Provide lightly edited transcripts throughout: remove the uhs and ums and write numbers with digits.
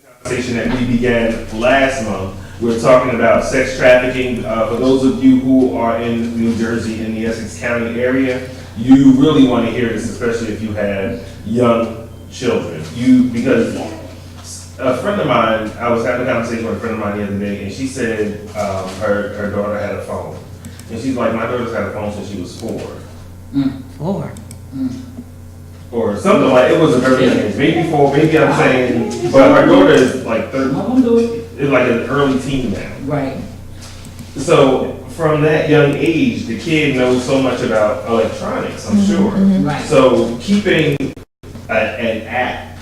Conversation that we began last month. We're talking about sex trafficking. For those of you who are in New Jersey, in the Essex County area, you really want to hear this, especially if you have young children. Because a friend of mine, I was having a conversation with a friend of mine the other day, and she said her daughter had a phone. And she's like, my daughter's had a phone since she was 4. 4. Or something like, it was a very young age, maybe 4, maybe I'm saying, but her daughter is like 13, is like an early teen now. Right. So from that young age, the kid knows so much about electronics, I'm sure. Right. So keeping an app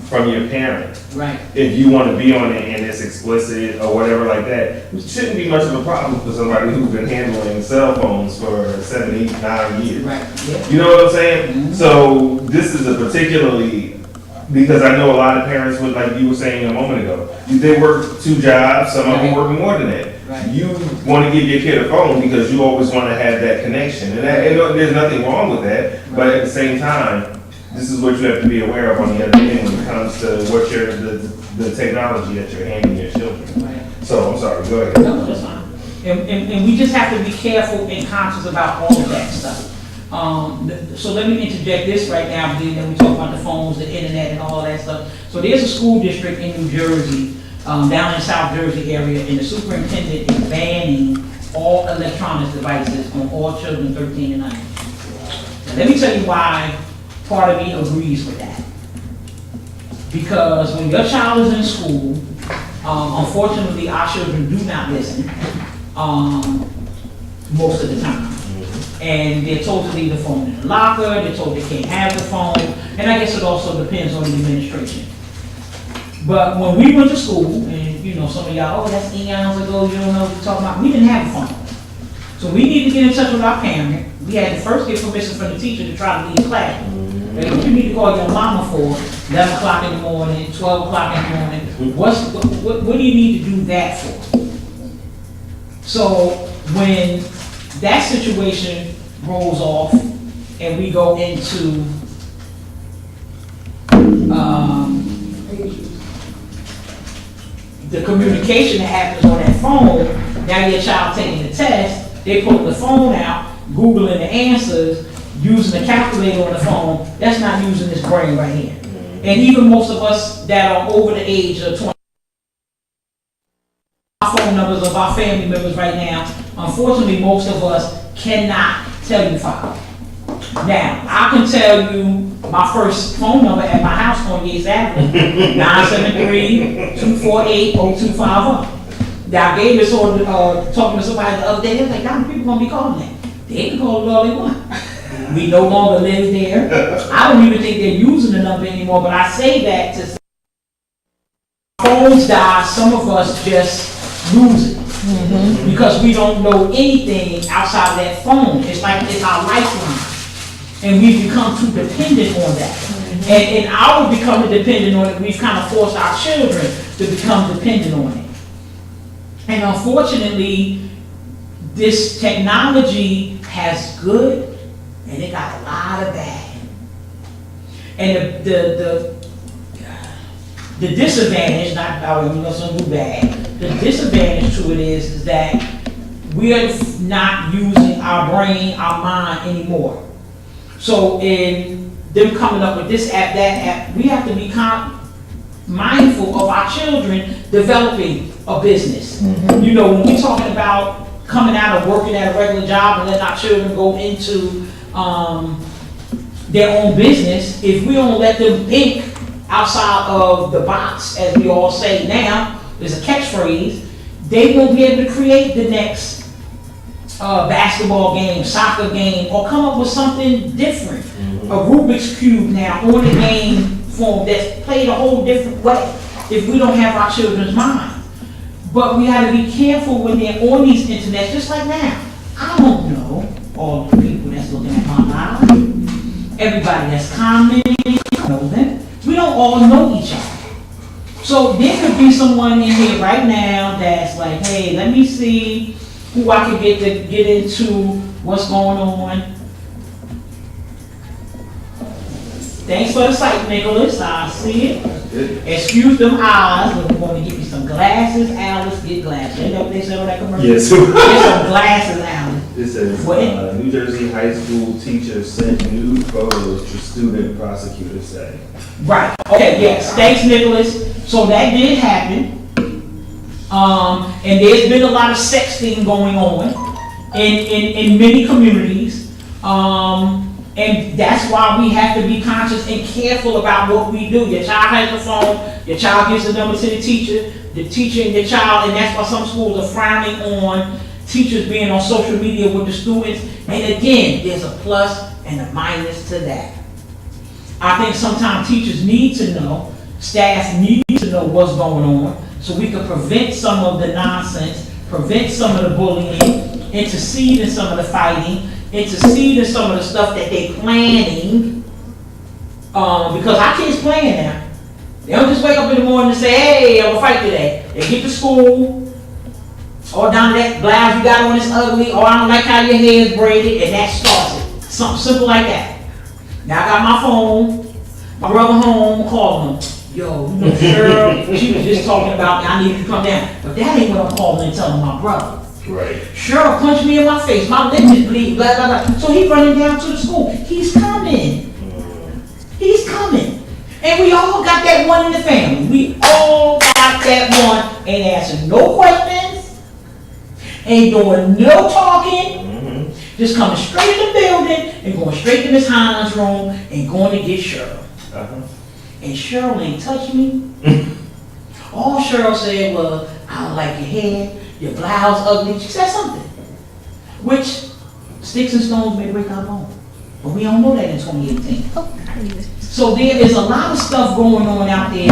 from your parent, Right. if you want to be on it and it's explicit or whatever like that, it shouldn't be much of a problem for somebody who's been handling cell phones for 7, 8, 9 years. Right. Yeah. You know what I'm saying? So this is a particularly, because I know a lot of parents would, like you were saying a moment ago, they work 2 jobs, some of them work more than that. Right. You want to give your kid a phone because you always want to have that connection. And there's nothing wrong with that, but at the same time, this is what you have to be aware of on the other end when it comes to what the technology that you're handing your children. Right. So I'm sorry, go ahead. No, that's fine. And we just have to be careful and conscious about all of that stuff. So let me interject this right now, and then we talk about the phones, the internet, and all of that stuff. So there's a school district in New Jersey, down in South Jersey area, and the superintendent is banning all electronic devices on all children 13 and 9. Now, let me tell you why part of me agrees with that. Because when your child is in school, unfortunately our children do not listen most of the time. And they're told to leave the phone in the locker, they're told they can't have the phone, and I guess it also depends on the administration. But when we went to school, and you know, some of y'all, oh, that's eons ago, you don't know what you're talking about, we didn't have a phone. So we need to get in touch with our parent. We had to first get permission from the teacher to try to leave class. Like, what you need to call your mama for 11 o'clock in the morning, 12 o'clock in the morning, what do you need to do that for? So when that situation rolls off and we go into the communication that happens on that phone, now your child taking the test, they pull the phone out, Googling the answers, using the calculator on the phone, that's not using this brain right here. And even most of us that are over the age of 20, our phone numbers of our family members right now, unfortunately most of us cannot tell you 5. Now, I can tell you my first phone number at my house on Yates Avenue, 973-248-0250. Now, I gave this on, talking to somebody the other day, they was like, how many people gonna be calling that? They can call it all they want. We no longer live there. I don't even think they're using the number anymore, but I say that to say phones die, some of us just lose it. Because we don't know anything outside of that phone. It's like it's our lifeline. And we've become too dependent on that. And in our becoming dependent on it, we've kind of forced our children to become dependent on it. And unfortunately, this technology has good and it got a lot of bad. And the disadvantage, not I mean some do bad, the disadvantage to it is that we are not using our brain, our mind anymore. So in them coming up with this app, that app, we have to be mindful of our children developing a business. You know, when we're talking about coming out of working at a regular job and letting our children go into their own business, if we don't let them think outside of the box, as we all say now, there's a catchphrase, they won't be able to create the next basketball game, soccer game, or come up with something different. A Rubik's Cube now on the game form that's played a whole different way if we don't have our children's mind. But we gotta be careful when they're on these internets, just like now. I don't know all the people that's looking at my live. Everybody that's commenting, I know them. We don't all know each other. So there could be someone in here right now that's like, hey, let me see who I can get to get into what's going on. Thanks for the sight, Nicholas. I see it. Good. Excuse them eyes, but we're going to get me some glasses. Alice, get glasses. You know what they said on that commercial? Yes. Get some glasses, Alice. It says, What? New Jersey high school teacher sent nude photos to student, prosecutor say. Right. Okay, yes. Thanks, Nicholas. So that did happen. And there's been a lot of sexting going on in many communities. And that's why we have to be conscious and careful about what we do. Your child has a phone, your child gives the number to the teacher and your child, and that's why some schools are frowning on teachers being on social media with the students. And again, there's a plus and a minus to that. I think sometimes teachers need to know, staff need to know what's going on, so we can prevent some of the nonsense, prevent some of the bullying, intercede in some of the fighting, intercede in some of the stuff that they're planning, because our kids playing now. They don't just wake up in the morning and say, hey, I'm gonna fight today. They get to school, or down that blouse you got on is ugly, or I don't like how your hair is braided, and that starts it. Something simple like that. Now I got my phone, my brother home, calling him. Yo, you know, Cheryl, she was just talking about me, I need you to come down. But that ain't what I'm calling and telling my brother. Right. Cheryl punched me in my face, my lip is bleeding, blah, blah, blah. So he running down to the school. He's coming. He's coming. And we all got that one in the family. We all got that one. Ain't answering no questions. Ain't doing no talking. Just coming straight in the building and going straight to Miss Hines' room and going to get Cheryl. And Cheryl ain't touched me. All Cheryl said was, I don't like your hair. Your blouse ugly. She said something. Which sticks and stones may break our bones. But we don't know that in 2018. So there is a lot of stuff going on out there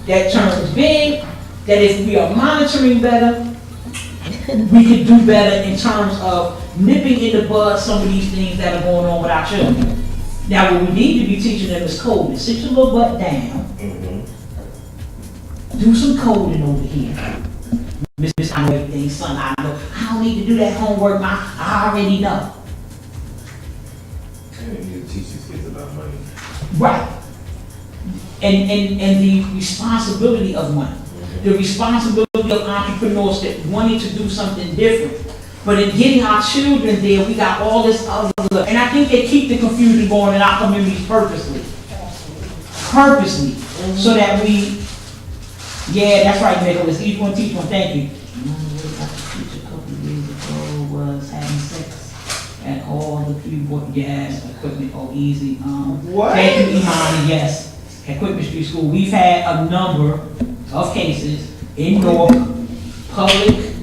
that turns big, that if we are monitoring better, we could do better in terms of nipping in the bud some of these things that are going on with our children. Now what we need to be teaching them is coding. Sit your little butt down. Do some coding over here. Miss, I know everything, son. I don't need to do that homework. I already know. I didn't need to teach these kids about money. Right. And the responsibility of money. The responsibility of entrepreneurs that wanting to do something different. But in getting our children there, we got all this other. And I think they keep the confusion going in our communities purposely. Purposely. So that we. Yeah, that's right, Nicholas. Each one teach one. Thank you. A couple of years ago was having sex at all the keyboard gas equipment. Oh, easy. What? Thank you, Imani. Yes, at Equipment Street School, we've had a number of cases in North public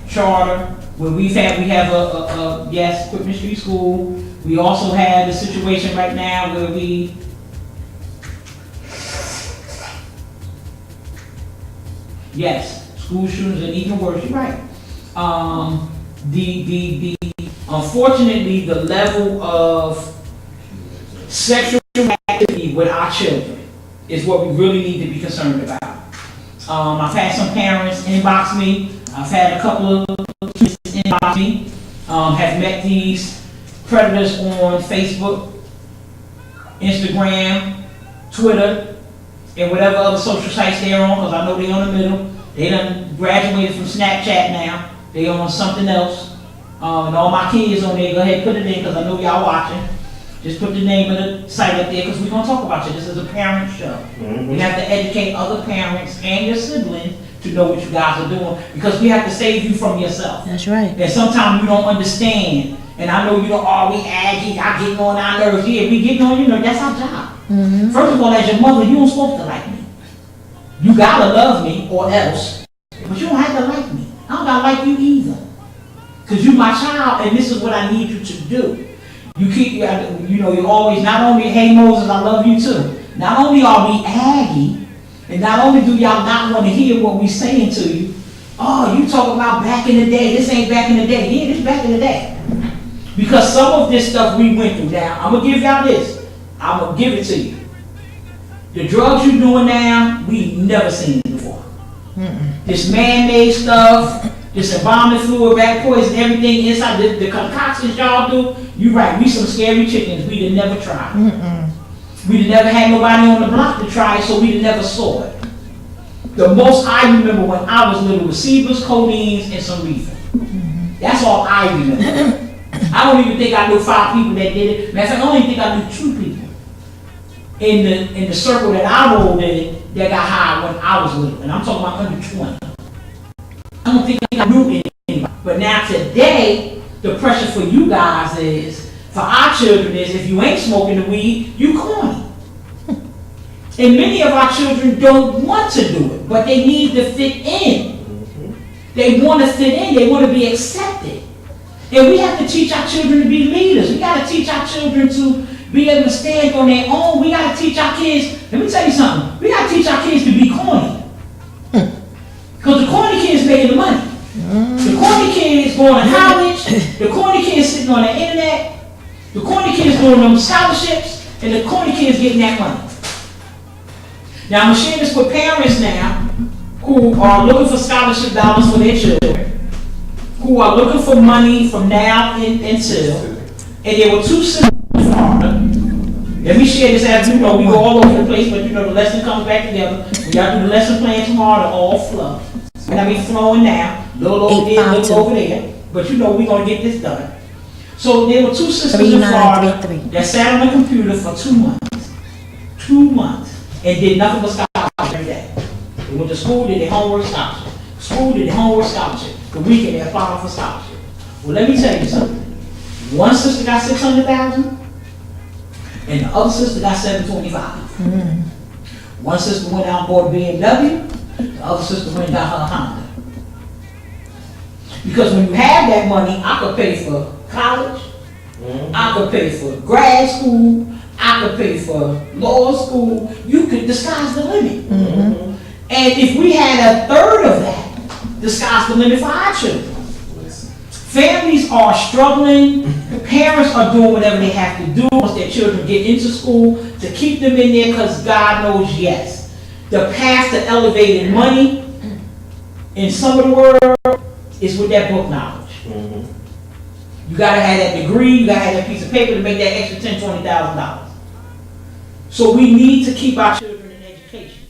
charter where we have a yes, Equipment Street School. We also have a situation right now where we. Yes, school shootings and even worse, you're right. Unfortunately, the level of sexual activity with our children is what we really need to be concerned about. I've had some parents inbox me. I've had a couple of kids inbox me. Have met these predators on Facebook, Instagram, Twitter, and whatever other social sites they're on, because I know they're on the middle. They done graduated from Snapchat now. They on something else. And all my kids on there, go ahead, put it in, because I know y'all watching. Just put the name of the site up there, because we're going to talk about you. This is a parent show. We have to educate other parents and your siblings to know what you guys are doing, because we have to save you from yourself. That's right. And sometimes you don't understand. And I know you don't always aggy, y'all getting on our nerves. Yeah, we getting on your nerves. That's our job. First of all, as your mother, you don't supposed to like me. You gotta love me or else. But you don't have to like me. I don't gotta like you either. Because you my child and this is what I need you to do. You keep, you're always, not only, hey Moses, I love you too. Not only are we aggy, and not only do y'all not want to hear what we saying to you, oh, you talking about back in the day, this ain't back in the day. Yeah, this back in the day. Because some of this stuff we went through. Now, I'm gonna give y'all this. I'm gonna give it to you. The drugs you're doing now, we never seen it before. This man-made stuff, this embalming fluid, rat poison, everything inside, the concoctions y'all do, You right, we some scary chickens, we'd have never tried. We'd have never had nobody on the block to try it, so we'd have never saw it. The most I remember when I was little was Seabus, codeines, and some reefer. That's all I remember. I don't even think I knew 5 people that did it. Matter of fact, I don't even think I knew 2 people in the circle that I rolled in that got high when I was little. And I'm talking about under 20. I don't think I knew anybody. But now today, the pressure for you guys is, for our children is, if you ain't smoking the weed, you corny. And many of our children don't want to do it, but they need to fit in. They want to fit in, they want to be accepted. And we have to teach our children to be leaders. We got to teach our children to be able to stand on their own. We got to teach our kids, let me tell you something, we got to teach our kids to be corny. Because the corny kids making the money. The corny kids going to college, the corny kids sitting on the internet, the corny kids doing them scholarships, and the corny kids getting that money. Now I'm going to share this with parents now who are looking for scholarship dollars for their children, who are looking for money from now until, and there were 2 sisters in Florida. Let me share this as you know, we go all over the place, but you know the lesson comes back together. We got to do the lesson plan tomorrow, they're all fluff. And I be flowing now, little over there, little over there, but you know we're going to get this done. So there were 2 sisters in Florida that sat on the computer for 2 months. 2 months. And did nothing but scholarship every day. They went to school, did their homework, scholarship. School, did their homework, scholarship. The weekend, they applied for scholarship. Well, let me tell you something. One sister got $600,000, and the other sister got $725,000. One sister went out and bought a BMW, the other sister went and got her a Honda. Because when you have that money, I could pay for college, I could pay for grad school, I could pay for law school. You could, the sky's the limit. And if we had 1/3 of that, the sky's the limit for our children. Families are struggling. The parents are doing whatever they have to do once their children get into school to keep them in there, because God knows, yes, the path to elevating money in some of the world is with that book knowledge. You gotta have that degree, you gotta have that piece of paper to make that extra $10,000, $20,000. So we need to keep our children in education.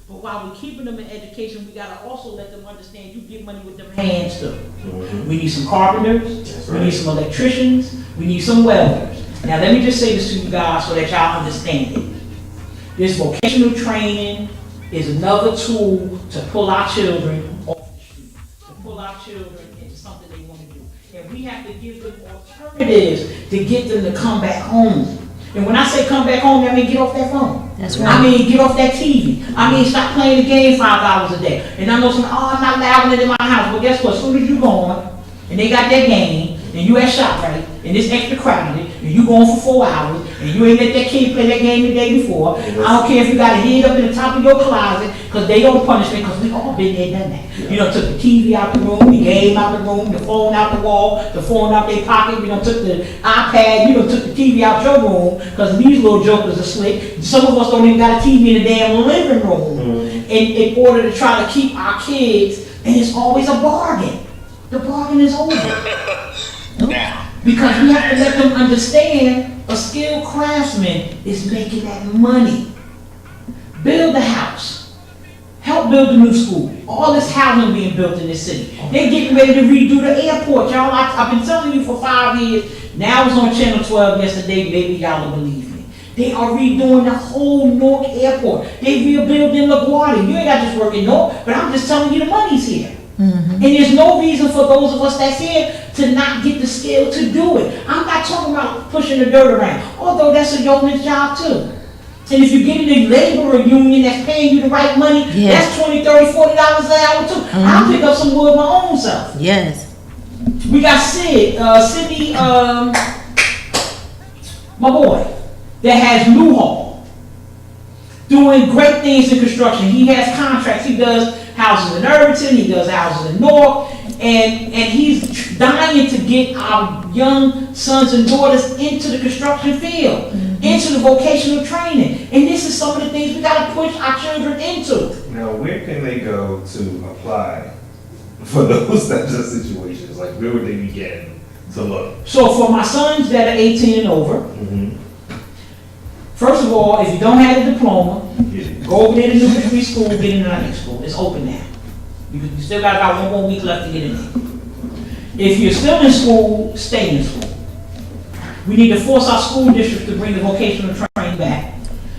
But while we're keeping them in education, we gotta also let them understand you give money with them hands too. We need some carpenters, we need some electricians, we need some welders. Now let me just say this to you guys so that y'all understand it. This vocational training is another tool to pull our children off the street, to pull our children into something they want to do. And we have to give them alternatives to get them to come back home. And when I say come back home, I mean get off that phone. That's right. I mean get off that TV. I mean stop playing the game 5 hours a day. And I know some, I'm not allowing it in my house. But guess what? As soon as you going, and they got that game, and you at ShopRite, and it's extra crowded, and you going for 4 hours, and you ain't let that kid play that game the day before. I don't care if you got a head up in the top of your closet, because they don't punish me, because we all been there, done that. You know, took the TV out the room, the game out the room, the phone out the wall, the phone out their pocket, you know, took the iPad, you know, took the TV out your room, because these little jokers are slick. Some of us don't even got a TV in the damn living room in order to try to keep our kids, and it's always a bargain. The bargain is over. Because we have to let them understand a skilled craftsman is making that money. Build the house. Help build the new school. All this housing being built in this city. They're getting ready to redo the airport, y'all. I've been telling you for 5 years. Now it was on Channel 12 yesterday. Maybe y'all will believe me. They are redoing the whole Newark airport. They rebuilding LaGuardia. You ain't got just working Newark, but I'm just telling you the money's here. And there's no reason for those of us that's here to not get the skill to do it. I'm not talking about pushing the dirt around, although that's a yeoman's job too. And if you get in a laborer union that's paying you the right money, that's $20, $30, $40 an hour too. I'll pick up some wood my own self. Yes. We got Sidney, my boy, that has Newhall, doing great things in construction. He has contracts. He does houses in Irvington, he does houses in Newark, and he's dying to get our young sons and daughters into the construction field, into the vocational training. And this is some of the things we got to push our children into. Now, where can they go to apply for those types of situations? Like, where would they begin to look? So for my sons that are 18 and over, Mm-hmm. first of all, if you don't have a diploma, Yeah. go over there to Newman Free School, get into high school. It's open now. You still got about 1 more week left to get in there. If you're still in school, stay in school. We need to force our school districts to bring the vocational training back.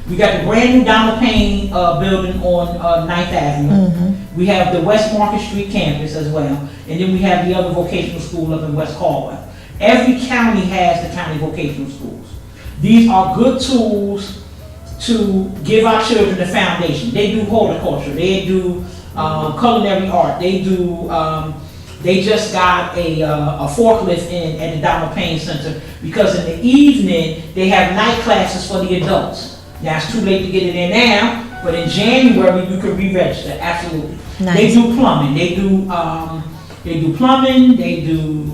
We got the brand new Donna Payne building on 9th Avenue. We have the West Market Street campus as well. And then we have the other vocational school up in West Caldwell. Every county has the county vocational schools. These are good tools to give our children the foundation. They do horticulture, they do culinary art, they do, they just got a forklift in at the Donna Payne Center because in the evening, they have night classes for the adults. Now, it's too late to get it in now, but in January, you can re-register, absolutely. Nice. They do plumbing, they do plumbing, they do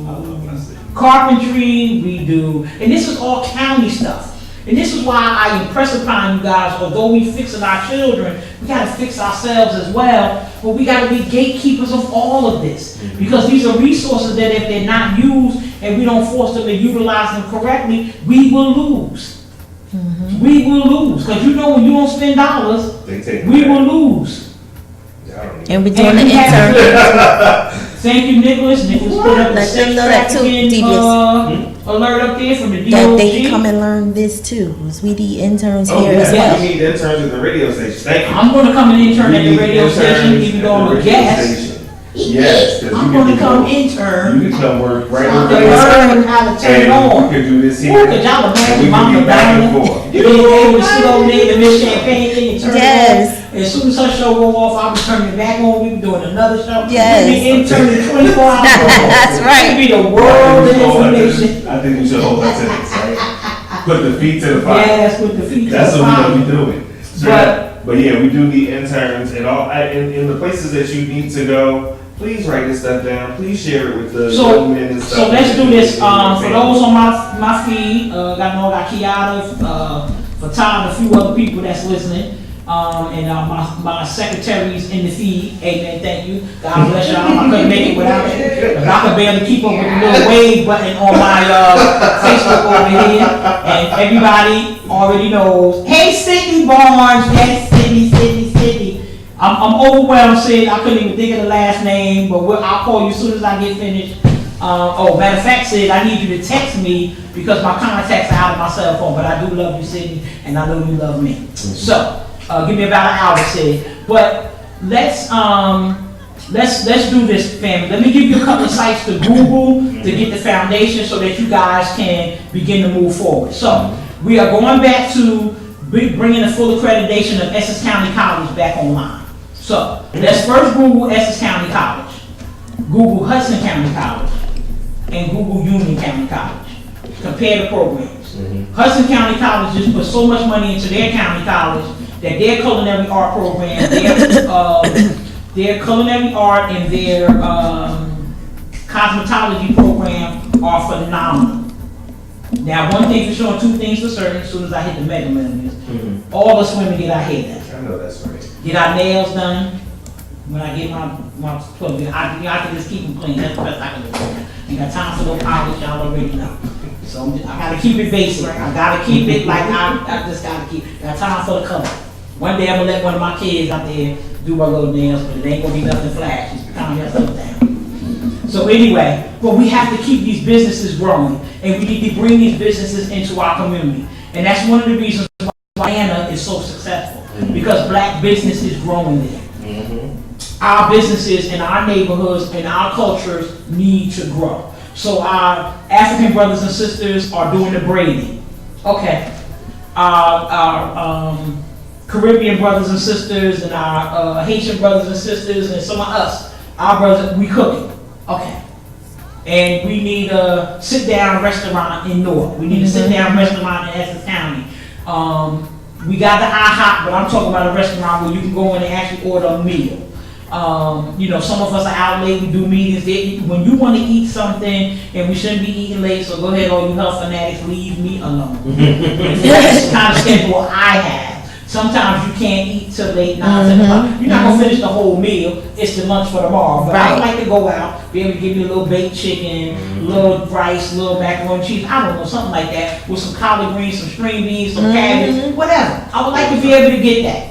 carpentry, we do, and this is all county stuff. And this is why I impress upon you guys, although we fixing our children, we gotta fix ourselves as well, but we gotta be gatekeepers of all of this. Because these are resources that if they're not used and we don't force them to utilize them correctly, we will lose. We will lose, because you know when you don't spend dollars, They take we it will back. lose. Yeah, I don't need And we're And doing the we have intern. to- Thank you, Nicholas. Nicholas put up a Let them sex know that too, trafficking DBS. alert up there from the DOG. That they can come and learn this too, because we the interns Oh, here as yeah, well. we need interns at the radio station. Thank you. I'm gonna come and intern We at the need radio interns station, even at though I'm the a radio guest. station. Yes, because I'm you gonna can come do, intern. you can come work right So I over can there. learn how to turn it And on. you can do this here. Ooh, 'cause y'all and we imagine can Mama be back and Donna, forth. you being able to sit over there and miss champagne and turn it Yes. on. As soon as her show go off, I'll be turning it back on, we be doing another show. Yes. We be interning 24 hours. That's right. We be the world of information. I think we should hold attendance, right? Put the feet to the fire. Yes, with the feet to That's the what fire. we doing. But yeah, we do need interns and all, in the places that you need to go, please write this stuff down. Please share it with the So- young men and stuff. So let's do this, for those on my feed, got Kiara, for Todd, a few other people that's listening, and my secretaries in the feed, amen, thank you. God bless y'all, I couldn't make it without you. But I could barely keep up with the little wave button on my, Facebook over here, and everybody already knows. Hey, Sydney Barnes, yes, Sydney. I'm overwhelmed, Sid. I couldn't even think of the last name, but I'll call you as soon as I get finished. Matter of fact, Sid, I need you to text me because my contacts are out of my cell phone, but I do love you, Sydney, and I know you love me. So, give me about an hour, Sid. But let's do this, family. Let me give you a couple of sites to Google to get the foundation so that you guys can begin to move forward. So, we are going back to bringing the full accreditation of Essex County College back online. So, let's first Google Essex County College, Google Hudson County College, and Google Union County College. Compare the programs. Hudson County College just put so much money into their county college that their culinary art program, their culinary art and their cosmetology program are phenomenal. Now, one thing for sure, two things for certain, as soon as I hit the mega millions, all us women get our hair done. I know that's right. Get our nails done. When I get my plug in, I can just keep them clean. That's the best I can do. Ain't got time for no polish, y'all already know. So I gotta keep it basic. I gotta keep it like I just gotta got time for the color. One day I'm gonna let one of my kids out there do my little nails, but it ain't gonna be nothing flash. Just calm yourself down. So anyway, but we have to keep these businesses growing, and we need to bring these businesses into our community. And that's one of the reasons why Atlanta is so successful, because black business is growing there. Our businesses and our neighborhoods and our cultures need to grow. So our African brothers and sisters are doing the braiding. Okay. Our Caribbean brothers and sisters and our Haitian brothers and sisters and some of us, our brothers, we cooking. Okay. And we need a sit-down restaurant in Newark. We need a sit-down restaurant in Essex County. We got the IHOP, but I'm talking about a restaurant where you can go in and actually order a meal. Some of us are out late, we do meetings. When you want to eat something, and we shouldn't be eating late, so go ahead, all you health fanatics, leave me alone. That's the kind of schedule I have. Sometimes you can't eat till late 9, 10 o'clock. You're not gonna finish the whole meal. It's the lunch for tomorrow. But I Right. like to go out, be able to give me a little baked chicken, little rice, little macaroni and cheese. I don't know, something like that, with some collard greens, some string beans, some cabbage, whatever. I would like to be able to get that.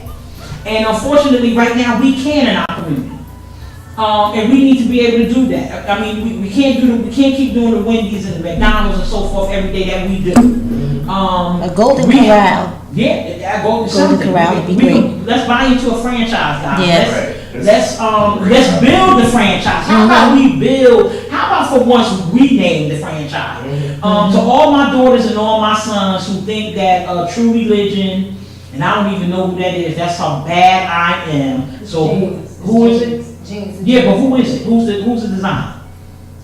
And unfortunately, right now, we can in our community. And we need to be able to do that. I mean, we can't keep doing the Wendy's and the McDonald's and so forth every day that we do. A golden we- corral. Yeah, I go to Golden something. Corral would be We- great. Let's buy into a franchise, guys. Yes. Let's build the franchise. How about we build? How about for once we name the franchise? To all my daughters and all my sons who think that True Religion, and I don't even know who that is. That's how bad I am. So who is it? Yeah, but who is it? Who's the designer?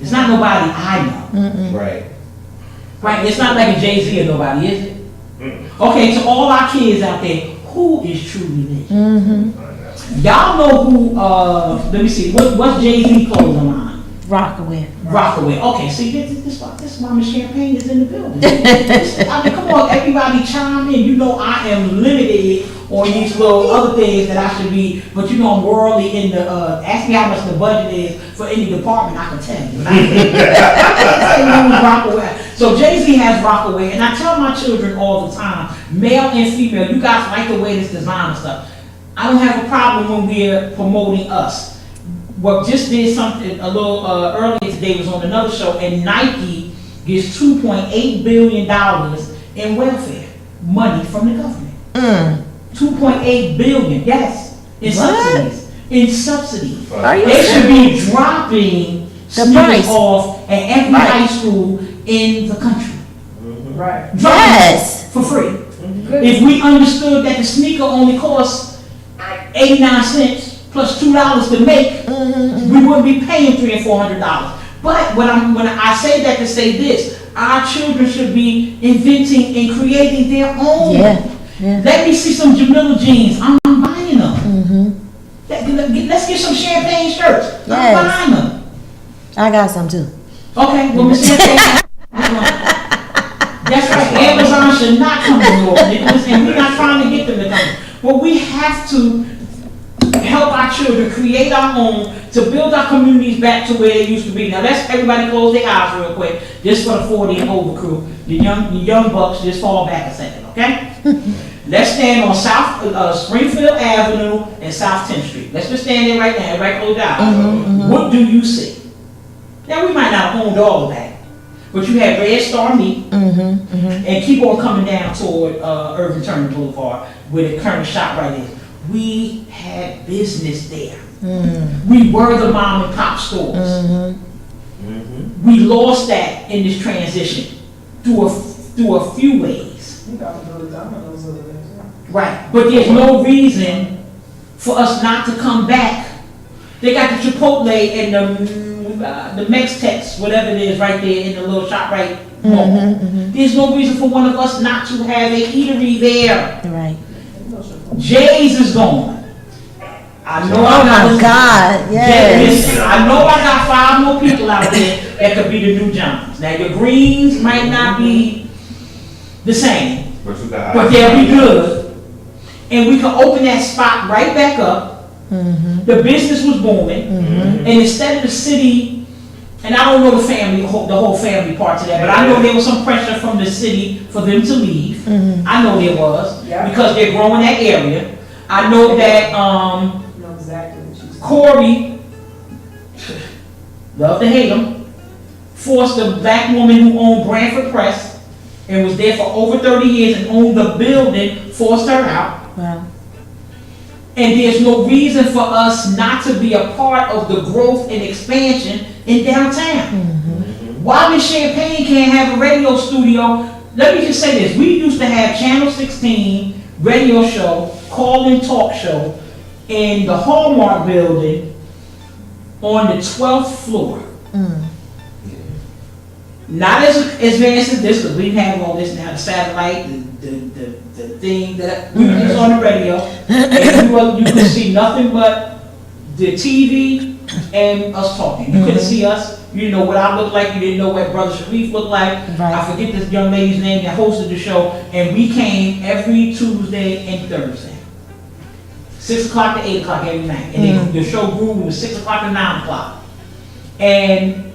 It's not nobody I know. Right. Right? It's not like a Jay-Z or nobody, is it? Okay, to all our kids out there, who is True Religion? Y'all know who, let me see, what's Jay-Z clothing line? Rockaway. Rockaway. Okay, see, this why Miss Champagne is in the building. I mean, come on, everybody chime in. You know I am limited on these little other things that I should be, but you know I'm worldly in the, ask me how much the budget is for any department, I can tell you. Rockaway. So Jay-Z has Rockaway, and I tell my children all the time, male and female, you guys like the way this designer stuff. I don't have a problem when we're promoting us. Well, just did something a little earlier today, was on another show, and Nike gives $2.8 billion in welfare money from the government. 2.8 billion, yes, in subsidies. In subsidies. Are you They should be dropping sneakers price. off at every high school in the country. Right. Yes. For free. If we understood that the sneaker only costs 89 cents plus $2 to make, we wouldn't be paying $300 and $400. But when I say that to say this, our children should be inventing and creating their own. Yeah. Let me see some Jamila jeans. I'm buying them. Let's get some champagne shirts. Yes. I'm buying them. I got some too. Okay, well, Miss Champagne. That's right. Amazon should not come to New Orleans, and we're not trying to get them to come. But we have to help our children create our own to build our communities back to where they used to be. Now let's everybody close their eyes real quick, just for the 40 and over crew. The young bucks, just fall back a second, okay? Let's stand on South Springfield Avenue and South 10th Street. Let's just stand there right now. Everybody close their eyes. What do you see? Now we might not have owned all of that, but you have Red Star Meat, and keep on coming down toward Irvin Turner Boulevard, where the current shop right is. We had business there. We were the mom and pop stores. We lost that in this transition through a few ways. You got to go to Domino's over there. Right, but there's no reason for us not to come back. They got the Chipotle and the Mex-Tex, whatever it is, right there in the little shop right mall. There's no reason for one of us not to have a eatery there. Right. Jay's is gone. I know. Oh my God, yes. I know I got 5 more people out there that could be the new Johns. Now your greens might not be the same, but they'll be good. And we can open that spot right back up. The business was booming, and instead of the city, and I don't know the whole family part to that, but I know there was some pressure from the city for them to leave. I know there was, because they're growing that area. I know that know exactly what you said. Corey, love to hate him, forced a black woman who owned Branford Press and was there for over 30 years and owned the building, forced her out. Wow. And there's no reason for us not to be a part of the growth and expansion in downtown. Why Miss Champagne can't have a radio studio? Let me just say this. We used to have Channel 16 radio show, call-in talk show in the Hallmark building on the 12th floor. Not as advanced as this, because we have all this now, the satellite, the thing that we were just on the radio, and you could see nothing but the TV and us talking. You couldn't see us. You didn't know what I looked like. You didn't know what Brother Sharif looked like. Right. I forget this young lady's name that hosted the show. And we came every Tuesday and Thursday. 6 o'clock to 8 o'clock every night. And the show grew from 6 o'clock to 9 o'clock. And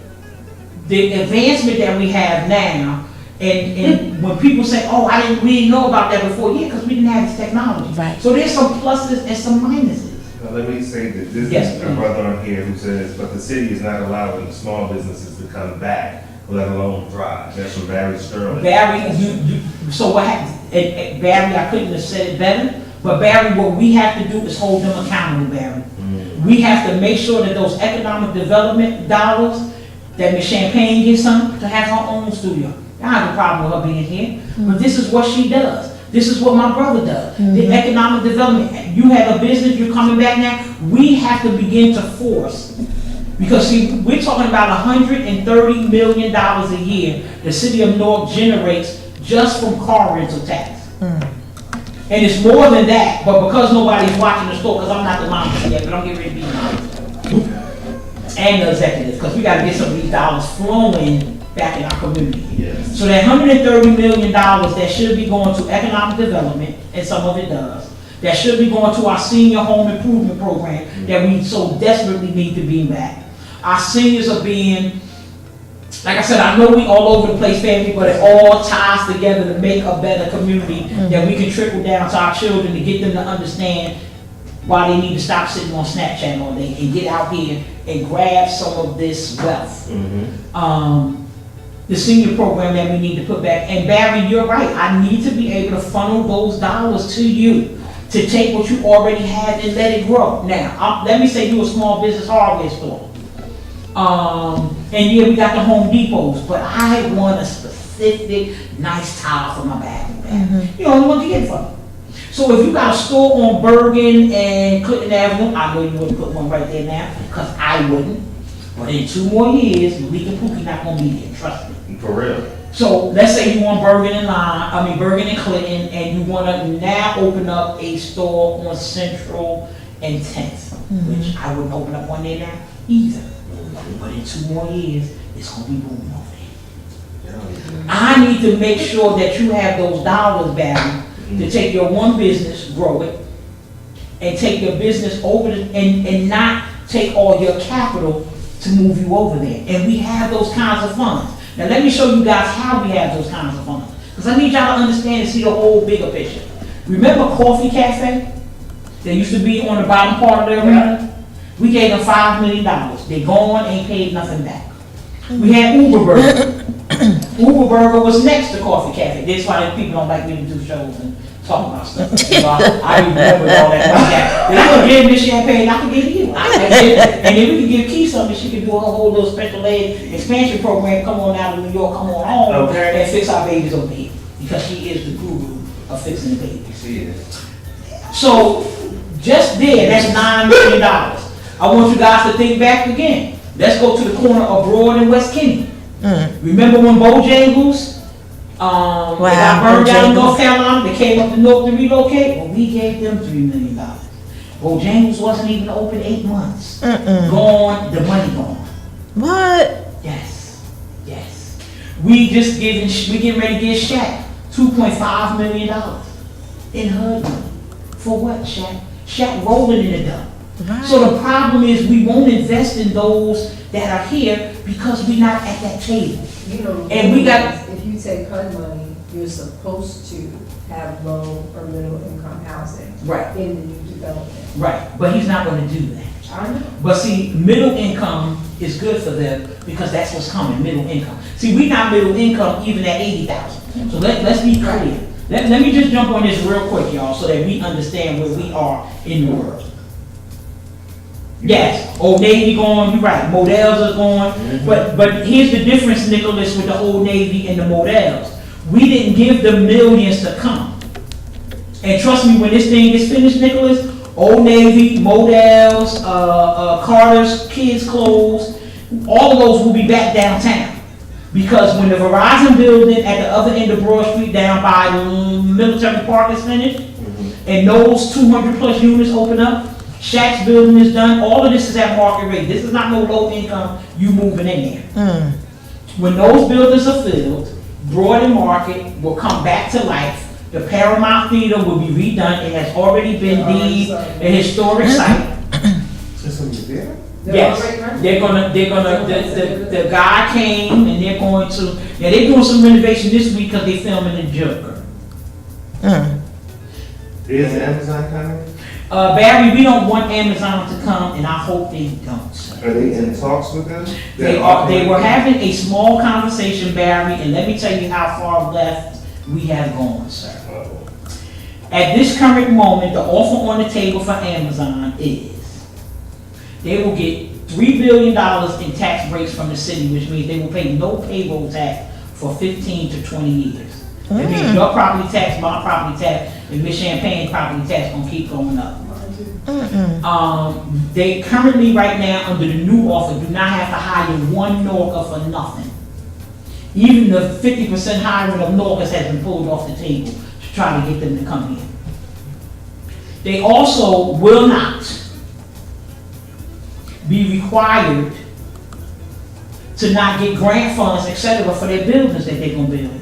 the advancement that we have now, and when people say, oh, we didn't know about that before, yeah, because we didn't have this technology. Right. So there's some pluses and some minuses. Now, let me say that this Yes, is a please. brother on here who says, but the city is not allowing small businesses to come back, let alone thrive. That's from Barry Sterling. Barry, so what happens? Barry, I couldn't have said it better, but Barry, what we have to do is hold them accountable, Barry. We have to make sure that those economic development dollars, that Ms. Champagne gets some, to have her own studio. I have a problem with her being here, but this is what she does. This is what my brother does. The economic development. You have a business, you're coming back now. We have to begin to force. Because see, we're talking about $130 million a year the city of Newark generates just from car rental tax. And it's more than that, but because nobody's watching the store, because I'm not the manager yet, but I'm getting ready to be the manager. And the executive, because we got to get some of these dollars flowing back in our community. Yes. So that $130 million that should be going to economic development, and some of it does, that should be going to our senior home improvement program that we so desperately need to be back. Our seniors are being, like I said, I know we all over the place family, but it all ties together to make a better community that we can trickle down to our children to get them to understand why they need to stop sitting on Snapchat all day and get out here and grab some of this wealth. The senior program that we need to put back. And Barry, you're right. I need to be able to funnel those dollars to you to take what you already have and let it grow. Now, let me say you a small business hardware store. And yeah, we got the Home Depots, but I want a specific nice tile for my bathroom. You know, what you get from it. So if you got a store on Bergen and Clinton Avenue, I know you wouldn't put one right there now, because I wouldn't. But in 2 more years, Malik and Pookie not gonna be there, trust me. For real. So let's say you want Bergen and Bergen and Clinton, and you wanna now open up a store on Central and 10th, which I wouldn't open up one there now either. But in 2 more years, it's gonna be booming over there. I need to make sure that you have those dollars, Barry, to take your one business, grow it, and take your business over and not take all your capital to move you over there. And we have those kinds of funds. Now let me show you guys how we have those kinds of funds. Because I need y'all to understand and see the whole bigger picture. Remember Coffee Cafe? They used to be on the bottom part of the arena? We gave them $5 million. They gone, ain't paid nothing back. We had Uber Burger. Uber Burger was next to Coffee Cafe. That's why people don't like me to do shows and talk about stuff. So I remember all that. They could give me Champagne, I could give you. And then we could give Key something, she could do a whole little special ed expansion program, come on out of New York, come on home, and fix our babies over here. Because she is the guru of fixing the babies. She is. So, just there, that's $9 million. I want you guys to think back again. Let's go to the corner of Broad and West Kenny. Remember when Bojangles, they got burned down in North Carolina, they came up to North to relocate? Well, we gave them $3 million. Bojangles wasn't even open 8 months. Gone, the money gone. What? Yes, yes. We getting ready to get Shaq $2.5 million in HUD money. For what, Shaq? Shaq rolling in the dump. Right. So the problem is we won't invest in those that are here because we're not at that table. You know, And we got, if you take HUD money, you're supposed to have low or middle income housing right, in the new development. right, but he's not gonna do that. I know. But see, middle income is good for them because that's what's coming, middle income. See, we not middle income even at 80,000. So let's be clear. Let me just jump on this real quick, y'all, so that we understand where we are in the world. Yes, Old Navy going, you're right, Models are going, but here's the difference, Nicholas, with the Old Navy and the Models. We didn't give them millions to come. And trust me, when this thing gets finished, Nicholas, Old Navy, Models, Carter's, Kids Clothes, all of those will be back downtown. Because when the Verizon building at the other end of Broad Street down by Military Park is finished, and those 200 plus units open up, Shaq's building is done. All of this is at market rate. This is not no low income you moving in there. When those buildings are filled, Broad and Market will come back to life. The Paramount Theater will be redone. It has already been deemed a historic site. This one is there? Yes, they're gonna, the guy came and they're going to, yeah, they're doing some renovation this week because they filming the Joker. Is Amazon coming? Barry, we don't want Amazon to come, and I hope they don't, sir. Are they in talks with them? They were having a small conversation, Barry, and let me tell you how far left we have gone, sir. At this current moment, the offer on the table for Amazon is they will get $3 billion in tax breaks from the city, which means they will pay no payroll tax for 15 to 20 years. That means your property tax, my property tax, and Miss Champagne's property tax gonna keep going up. They currently, right now, under the new offer, do not have to hire one Norca for nothing. Even the 50% hiring of Norcas has been pulled off the table to try to get them to come here. They also will not be required to not get grant funds, etc., for their buildings that they're gonna build.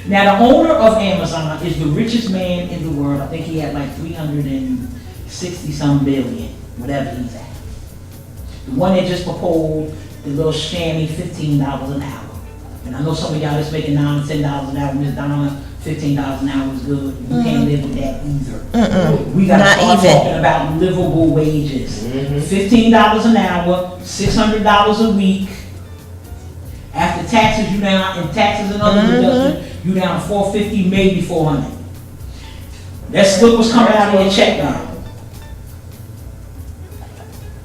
Now, the owner of Amazon is the richest man in the world. I think he had like 360-some billion, whatever he's at. The one that just proposed the little shammy $15 an hour. And I know some of y'all that's making $9 or $10 an hour, Miss Donna, $15 an hour is good. You can't live with that either. We gotta start talking about livable wages. $15 an hour, $600 a week. After taxes, you down, and taxes and other deductions, you down to $450, maybe $400. Let's look what's coming out of your check now.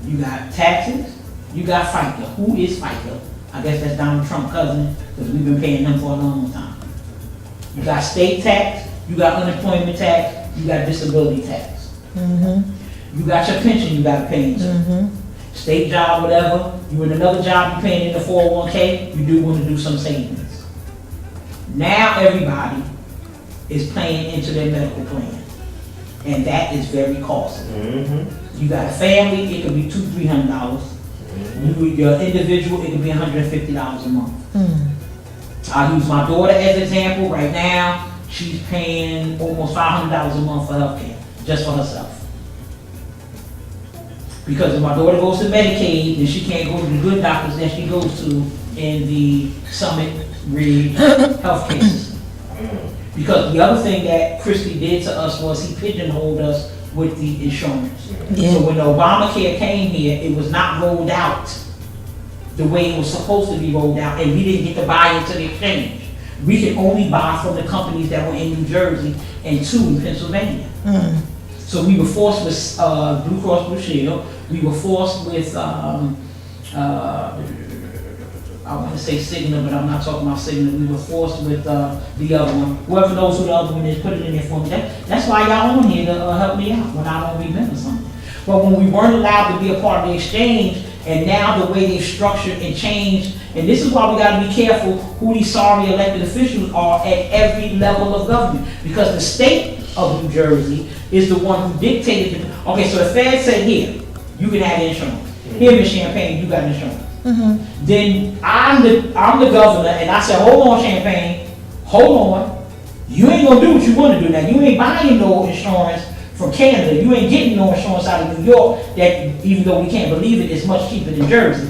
You got taxes, you got FICA. Who is FICA? I guess that's Donald Trump's cousin, because we've been paying them for a long time. You got state tax, you got unemployment tax, you got disability tax. You got your pension you got to pay into. State job, whatever, you in another job, you paying in the 401k, you do want to do some savings. Now everybody is paying into their medical plan, and that is very costly. You got a family, it could be $200-300. Your individual, it could be $150 a month. I'll use my daughter as an example. Right now, she's paying almost $500 a month for healthcare, just for herself. Because if my daughter goes to Medicaid, then she can't go to the good doctors that she goes to in the Summit Ridge healthcare system. Because the other thing that Christie did to us was he pigeonholed us with the insurance. So when Obamacare came here, it was not rolled out the way it was supposed to be rolled out, and we didn't get to buy into the exchange. We could only buy from the companies that were in New Jersey and 2 in Pennsylvania. So we were forced with Blue Cross Blue Shield. We were forced with, I want to say Cigna, but I'm not talking about Cigna. We were forced with the other one. Whoever knows who the other one is, put it in there for me. That's why y'all on here to help me out when I don't remember something. But when we weren't allowed to be a part of the exchange, and now the way they've structured and changed, and this is why we got to be careful who these sorry elected officials are at every level of government. Because the state of New Jersey is the one who dictated it. Okay, so the Fed said, here, you can have insurance. Here, Miss Champagne, you got insurance. Then I'm the governor, and I said, hold on, Champagne, hold on. You ain't gonna do what you want to do now. You ain't buying no insurance from Canada. You ain't getting no insurance out of New York that, even though we can't believe it, is much cheaper than Jersey.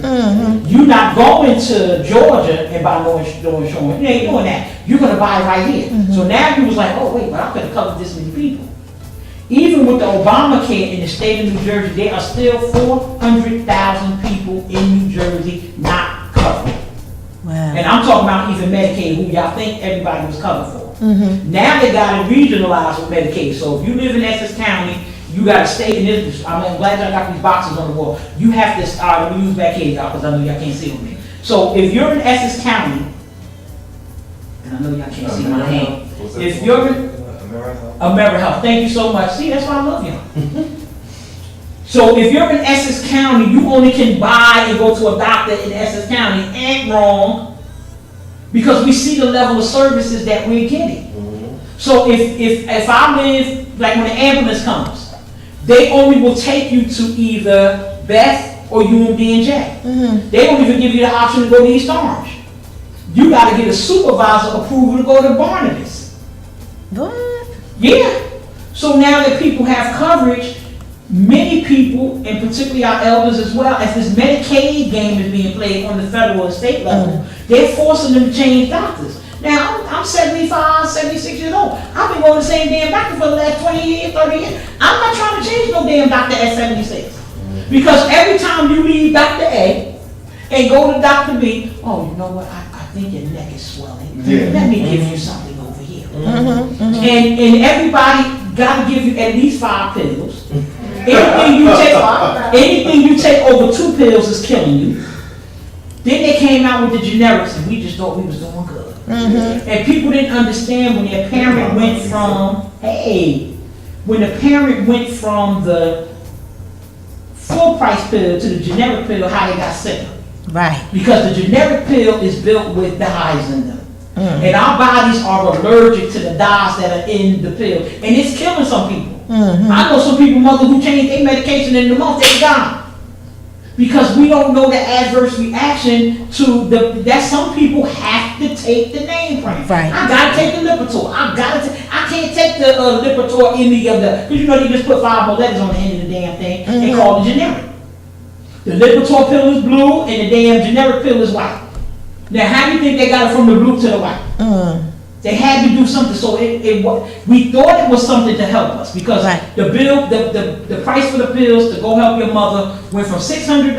You're not going to Georgia and buy no insurance. You ain't doing that. You're gonna buy it right here. So now you was like, oh wait, but I could have covered this many people. Even with the Obamacare in the state of New Jersey, there are still 400,000 people in New Jersey not covered. And I'm talking about even Medicaid, who y'all think everybody was covered for. Now they got it regionalized with Medicaid. So if you live in Essex County, you got to stay in this. I'm glad y'all got these boxes on the wall. You have to, let me use back here, y'all, because I know y'all can't see on me. So if you're in Essex County, and I know y'all can't see my hand. If you're in AmeriHealth, thank you so much. See, that's why I love y'all. So if you're in Essex County, you only can buy and go to a doctor in Essex County. Ain't wrong. Because we see the level of services that we're getting. So if I live, like when the ambulance comes, they only will take you to either Beth or UMD&J. They don't even give you the option to go to East Orange. You gotta get a supervisor approval to go to Barnabas. What? Yeah. So now that people have coverage, many people, and particularly our elders as well, as this Medicaid game is being played on the federal and state level, they're forcing them to change doctors. Now, I'm 75, 76 years old. I've been going to the same damn doctor for the last 20 years, 30 years. I'm not trying to change no damn doctor at 76. Because every time you leave Dr. A and go to Dr. B, oh, you know what, I think your neck is swelling. Yeah. Let me give you something over here. And everybody got to give you at least 5 pills. Anything you take over 2 pills is killing you. Then they came out with the generics and we just thought we was doing good. And people didn't understand when their parent went from, when the parent went from the full price pill to the generic pill, how they got sicker. Right. Because the generic pill is built with dyes in them. And our bodies are allergic to the dyes that are in the pill. And it's killing some people. I know some people, mother, who changed their medication in the month, they gone. Because we don't know the adverse reaction to that some people have to take the name brand. Right. I gotta take the Lipitor. I can't take the Lipitor any of the, because you know they just put 5 more letters on the end of the damn thing and call it generic. The Lipitor pill is blue and the damn generic pill is white. Now, how do you think they got it from the blue to the white? They had to do something, so we thought it was something to help us because the bill, the price for the pills to go help your mother went from $600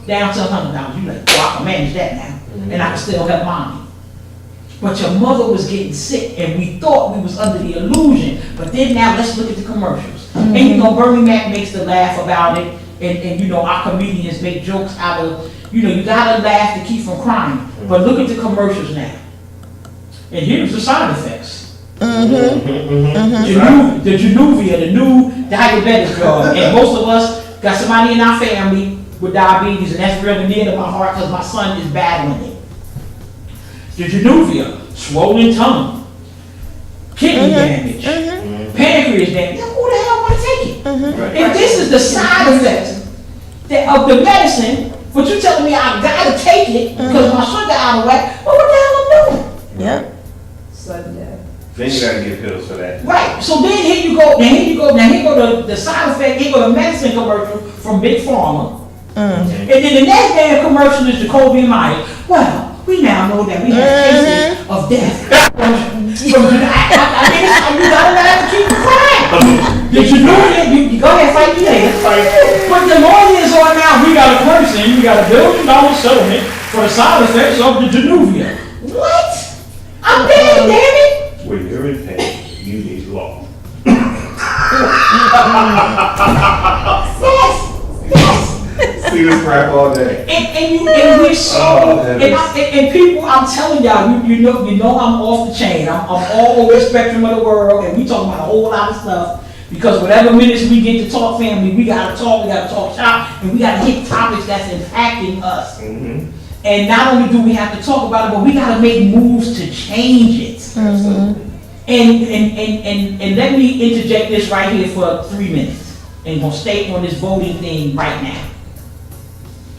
down to $100. You like, oh, I can manage that now, and I can still help mommy. But your mother was getting sick, and we thought we was under the illusion. But then now let's look at the commercials, and you know Bernie Mac makes the laugh about it, and you know our comedians make jokes out of. You know, you gotta laugh to keep from crying. But look at the commercials now. And here's the side effects. The Januvia, the new diabetic drug. And most of us got somebody in our family with diabetes, and that's really near to my heart because my son is battling it. The Januvia, swollen tongue, kidney damage, pancreas damage. Now, who the hell want to take it? If this is the side effects of the medicine, but you telling me I gotta take it because my sugar out of whack, well, what the hell I'm doing? Yep. Sudden death. Then you gotta get pills for that. Right. So then here you go the side effect, here go the medicine commercial from Big Pharma. And then the next damn commercial is Jacoby and Myers. Well, we now know that we have cases of death. You gotta have to keep crying. Did you know it? You go ahead, fight your day. But the lawyers are now, we got a person, we got $1 billion settlement for the side effects of the Januvia. What? I'm dead, damn it. When you're in pain, you need law. Yes. See this crap all day. And we're so, and people, I'm telling y'all, you know I'm off the chain. I'm all over the spectrum of the world, and we talking about a whole lot of stuff. Because whatever minutes we get to talk family, we gotta talk shop, and we gotta hit topics that's impacting us. And not only do we have to talk about it, but we gotta make moves to change it. And let me interject this right here for 3 minutes. And gonna stay on this voting thing right now.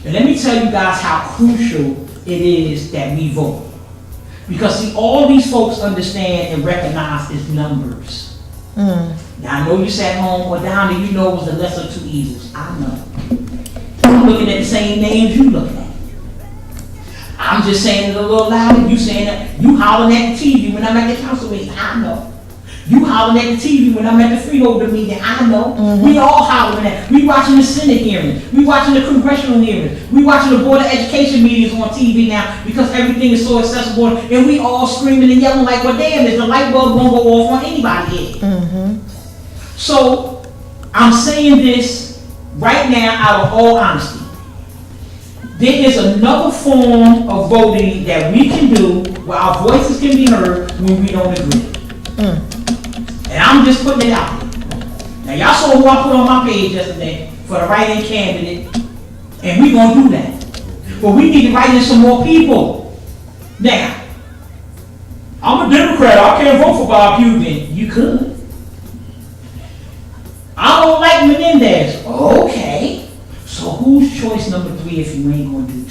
And let me tell you guys how crucial it is that we vote. Because see, all these folks understand and recognize is numbers. Now I know you sat home or down there, you know it was the lesser of 2 evils. I know. I'm looking at the same names you looking at. I'm just saying it a little louder. You saying that. You hollering at the TV when I'm at the council meeting. I know. You hollering at the TV when I'm at the freeholder meeting. I know. We all hollering at. We watching the Senate hearing. We watching the congressional hearing. We watching the Board of Education meetings on TV now because everything is so accessible. And we all screaming and yelling like, well, damn, is the light bulb gonna go off on anybody's head? So I'm saying this right now out of all honesty. There is another form of voting that we can do where our voices can be heard when we don't agree. And I'm just putting it out there. Now y'all saw who I put on my page yesterday for the write-in candidate, and we gonna do that. But we need to write in some more people. Now, I'm a Democrat, I can't vote for Bob Hugin. You could. I don't like Menendez. Okay. So who's choice number 3 if you ain't gonna do 2?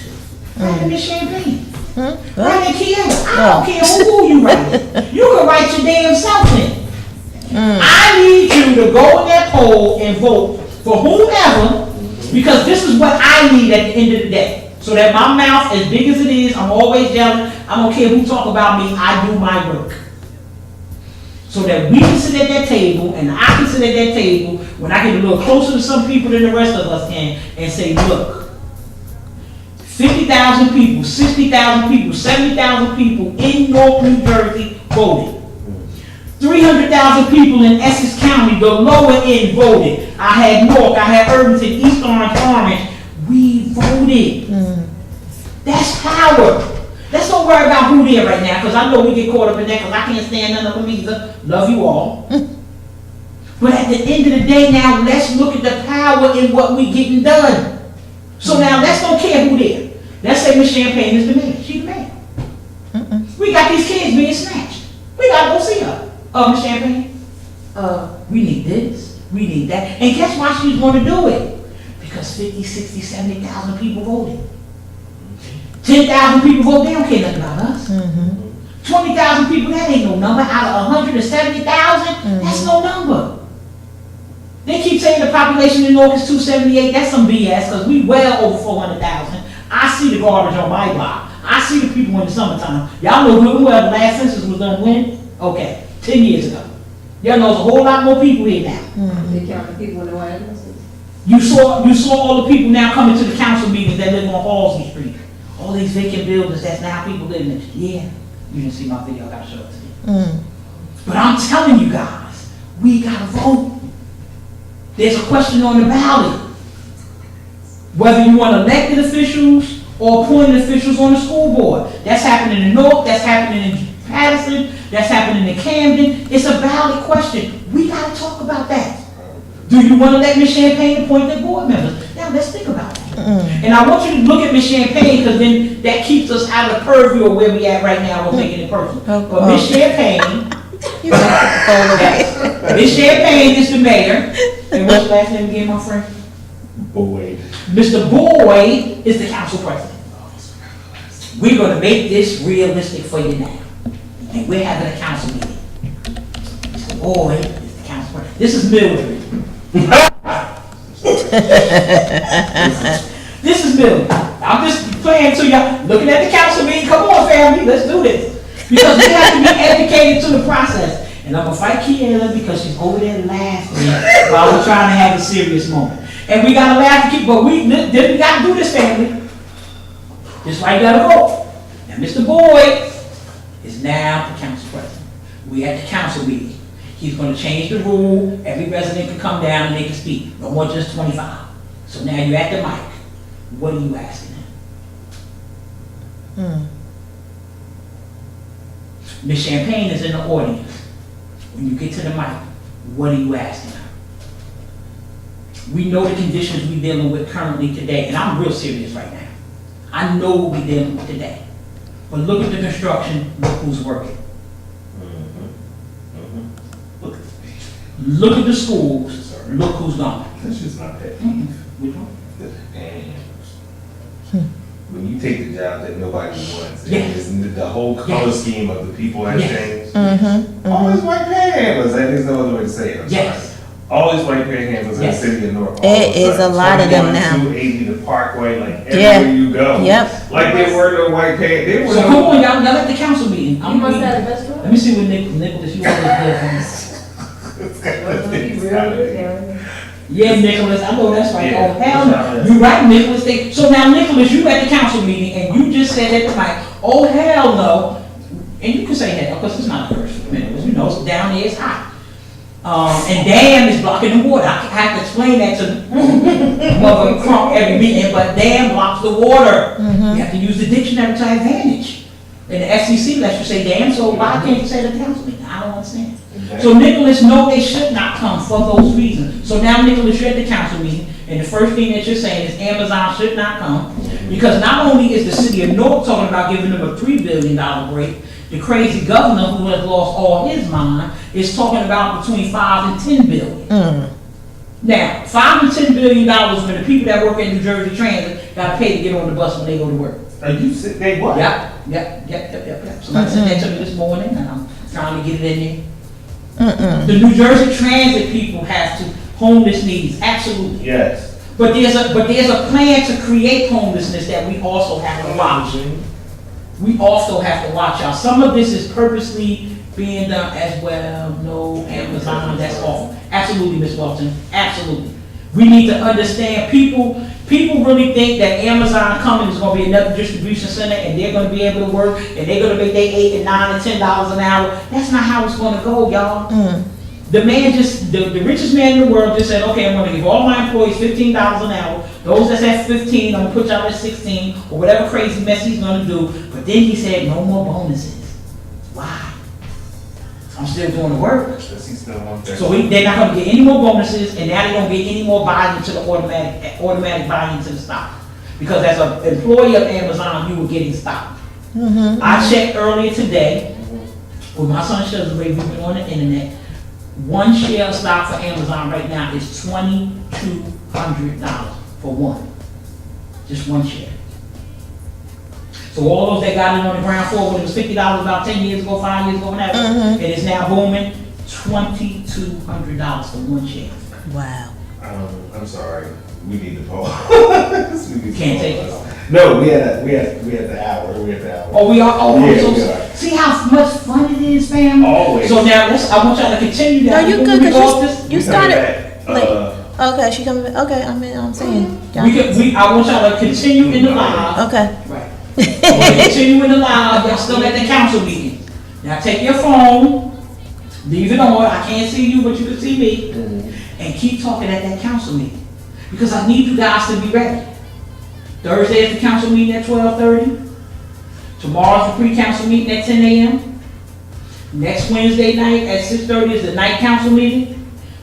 Write them in Champaign. Write in Kiera. I don't care who you write. You can write your damn self in. I need you to go in that poll and vote for whomever, because this is what I need at the end of the day. So that my mouth, as big as it is, I'm always yelling, I don't care who talk about me, I do my work. So that we can sit at that table, and I can sit at that table, when I get a little closer to some people than the rest of us can, and say, look, 50,000 people, 60,000 people, 70,000 people in North New Jersey voted. 300,000 people in Essex County, the lower end, voted. I had North, I had Irvington, East Orange. We voted. That's power. Let's don't worry about who there right now, because I know we get caught up in that, because I can't stand none of them either. Love you all. But at the end of the day now, let's look at the power in what we getting done. So now let's don't care who there. Let's say Miss Champagne is the mayor. She the mayor. We got these kids being snatched. We gotta go see her. Miss Champagne, we need this, we need that. And guess why she's gonna do it? Because 50, 60, 70,000 people voted. 10,000 people vote, they don't care nothing about us. 20,000 people, that ain't no number. Out of 170,000, that's no number. They keep saying the population in North is 278, that's some BS, because we well over 400,000. I see the garbage on my block. I see the people in the summertime. Y'all know good and well the last census was done when? Okay, 10 years ago. Y'all know there's a whole lot more people here now. They count the people in the White House. You saw all the people now coming to the council meetings that live on Halsey Street. All these vacant buildings that's now people living in. Yeah, you didn't see my video, I gotta show it to you. But I'm telling you guys, we gotta vote. There's a question on the ballot. Whether you want elected officials or appointed officials on the school board. That's happening in North, that's happening in Patterson, that's happening in Camden. It's a valid question. We gotta talk about that. Do you want to let Ms. Champagne appoint their board members? Now let's think about that. And I want you to look at Ms. Champagne, because then that keeps us out of the purview of where we at right now. We're making it personal. But Ms. Champagne, Ms. Champagne is the mayor. And what's your last name again, my friend? Boyd. Mr. Boyd is the council president. We're going to make this realistic for you now. And we're having a council meeting. Mr. Boyd is the council president. This is Mildred. This is Mildred. I'm just playing to y'all. Looking at the council meeting. Come on, family. Let's do this. Because we have to be educated to the process. And I'm going to fight Kiera because she's over there laughing while we're trying to have a serious moment. And we got to laugh and keep, but we got to do this, family. Just like you got to vote. Now, Mr. Boyd is now the council president. We at the council meeting. He's going to change the rule. Every resident can come down and they can speak. No more just 25. So now you're at the mic. What are you asking him? Ms. Champagne is in the audience. When you get to the mic, what are you asking her? We know the conditions we're dealing with currently today, and I'm real serious right now. I know what we're dealing with today. But look at the construction, look who's working. Look at the schools, look who's gone. That's just not that. Which one? When you take the job that nobody wants, Yes. and the whole color scheme of the people has Yes. changed. All these white panhandlers, and there's no other way to say it, I'm Yes. sorry. All these white panhandlers in the Yes. city of North. It is a lot of them now. 280, the Parkway, like everywhere you go. Yep. Like there were no white pan, there were So come no. on, y'all at the council meeting. You must have the best one. Let me see what Nicholas, you always good for me. Yeah, Nicholas, I know that's right. Yeah. Oh, hell no. You're right, Nicholas. So now, Nicholas, you at the council meeting, and you just said at the mic, oh, hell no. And you can say hell, because it's not a curse, Nicholas. You know, it's down there, it's hot. And dam is blocking the water. I have to explain that to Mother Crump every meeting, but dam blocks the water. You have to use the dictionary to advantage. And the FCC lets you say dam, so why can't you say the council meeting? I don't understand. So Nicholas, no, they should not come for those reasons. So now, Nicholas, you're at the council meeting, and the first thing that you're saying is Amazon should not come, because not only is the city of North talking about giving them a $3 billion break, the crazy governor who has lost all his mind is talking about between 5 and 10 billion. Now, $5 to $10 billion when the people that work in New Jersey Transit gotta pay to get on the bus when they go to work. Are you sick? They what? Yep. Somebody said that to me this morning, and I'm trying to get it in there. The New Jersey Transit people have to, homeless needs, absolutely. Yes. But there's a plan to create homelessness that we also have to watch. We also have to watch out. Some of this is purposely being done as well. No, Amazon, that's awful. Absolutely, Ms. Walton, absolutely. We need to understand, people really think that Amazon coming is gonna be another distribution center and they're gonna be able to work and they're gonna make their $8 and $9 and $10 an hour. That's not how it's gonna go, y'all. The man the richest man in the world just said, okay, I'm gonna give all my employees $15 an hour. Those that's at 15, I'm gonna put y'all at 16, or whatever crazy mess he's gonna do. But then he said, no more bonuses. Why? I'm still doing the work. So they're not gonna get any more bonuses, and now they don't get any more buy-in to the automatic buy-in to the stock. Because as an employee of Amazon, you were getting stock. I checked earlier today with my son Shazway, we've been on the internet. One share of stock for Amazon right now is $2,200 for one. Just one share. So all those that got it on the ground floor when it was $50 about 10 years ago, 5 years ago, whatever, and it's now booming, $2,200 for one share. Wow. I'm sorry. We need to pause. Can't take it. No, we had the hour. Oh, we are. Oh, Yeah, so we are. see how much fun it is, fam. Always. So now I want y'all to continue No, that. you good, cause you started. Back. Okay, she coming. Okay, I'm saying. I want y'all to continue in the live. Okay. Right. We'll continue in the live. Y'all still at the council meeting. Now take your phone, leave it on. I can't see you, but you can see me, and keep talking at that council meeting because I need you guys to be ready. Thursday is the council meeting at 12:30. Tomorrow's the pre-council meeting at 10 a.m. Next Wednesday night at 6:30 is the night council meeting.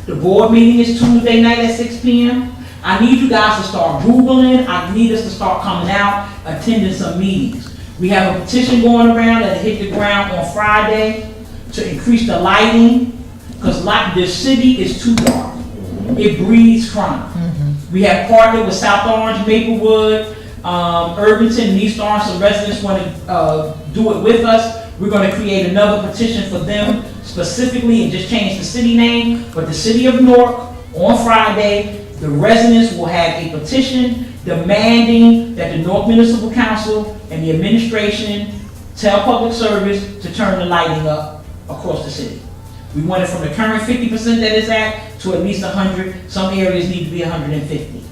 The board meeting is Tuesday night at 6 p.m. I need you guys to start Googling. I need us to start coming out, attending some meetings. We have a petition going around that hit the ground on Friday to increase the lighting because the city is too dark. It breeds crime. We have partnered with South Orange, Maplewood, Irvington, and East Orange. Some residents want to do it with us. We're going to create another petition for them specifically and just change the city name. But the city of Newark, on Friday, the residents will have a petition demanding that the Newark Municipal Council and the administration tell public service to turn the lighting up across the city. We want it from the current 50% that it's at to at least 100. Some areas need to be 150.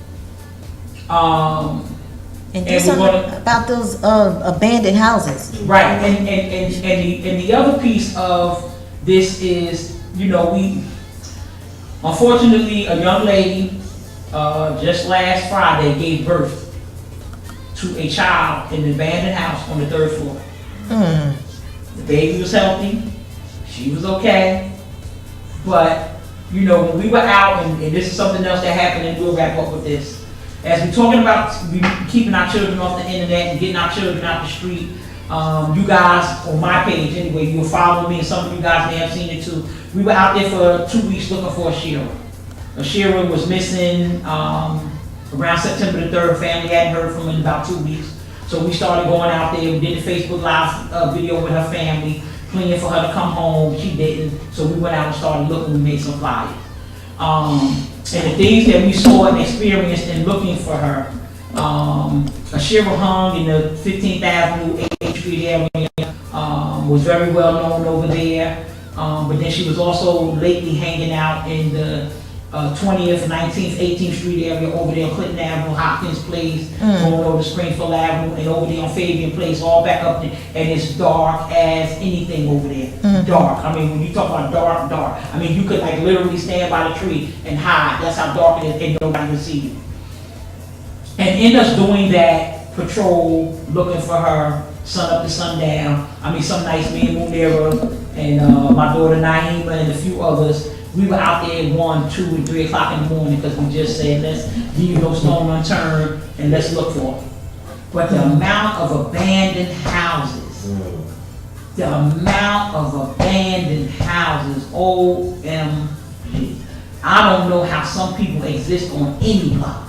And do something about those abandoned houses. Right, and the other piece of this is, unfortunately, a young lady just last Friday gave birth to a child in an abandoned house on the 3rd floor. The baby was healthy, she was okay, but when we were out, and this is something else that happened, and we'll wrap up with this. As we're talking about keeping our children off the internet and getting our children out the street, you guys, on my page anyway, you'll follow me, and some of you guys may have seen it too. We were out there for 2 weeks looking for a shearer. A shearer was missing around September the 3rd. Family hadn't heard from him in about 2 weeks. So we started going out there. We did a Facebook Live video with her family, pleading for her to come home. She didn't. So we went out and started looking. We made some flyers. And the things that we saw and experienced in looking for her, a shearer hung in the 15th Avenue, 8th Street area, was very well known over there. But then she was also lately hanging out in the 20th, 19th, 18th Street area over there on Clinton Avenue, Hopkins Place, going over to Springfield Avenue, and over there on Fabian Place, all back up there. And it's dark as anything over there. Dark. I mean, when you talk about dark. I mean, you could like literally stand by the tree and hide. That's how dark it is, and nobody can see you. And in us doing that patrol, looking for her, sun up to sundown. I mean, some nights, me and Munira and my daughter Naima and a few others, we were out there at 1, 2, and 3 o'clock in the morning because we just said, let's leave no stone unturned and let's look for them. But the amount of abandoned houses, OMG. I don't know how some people exist on any block.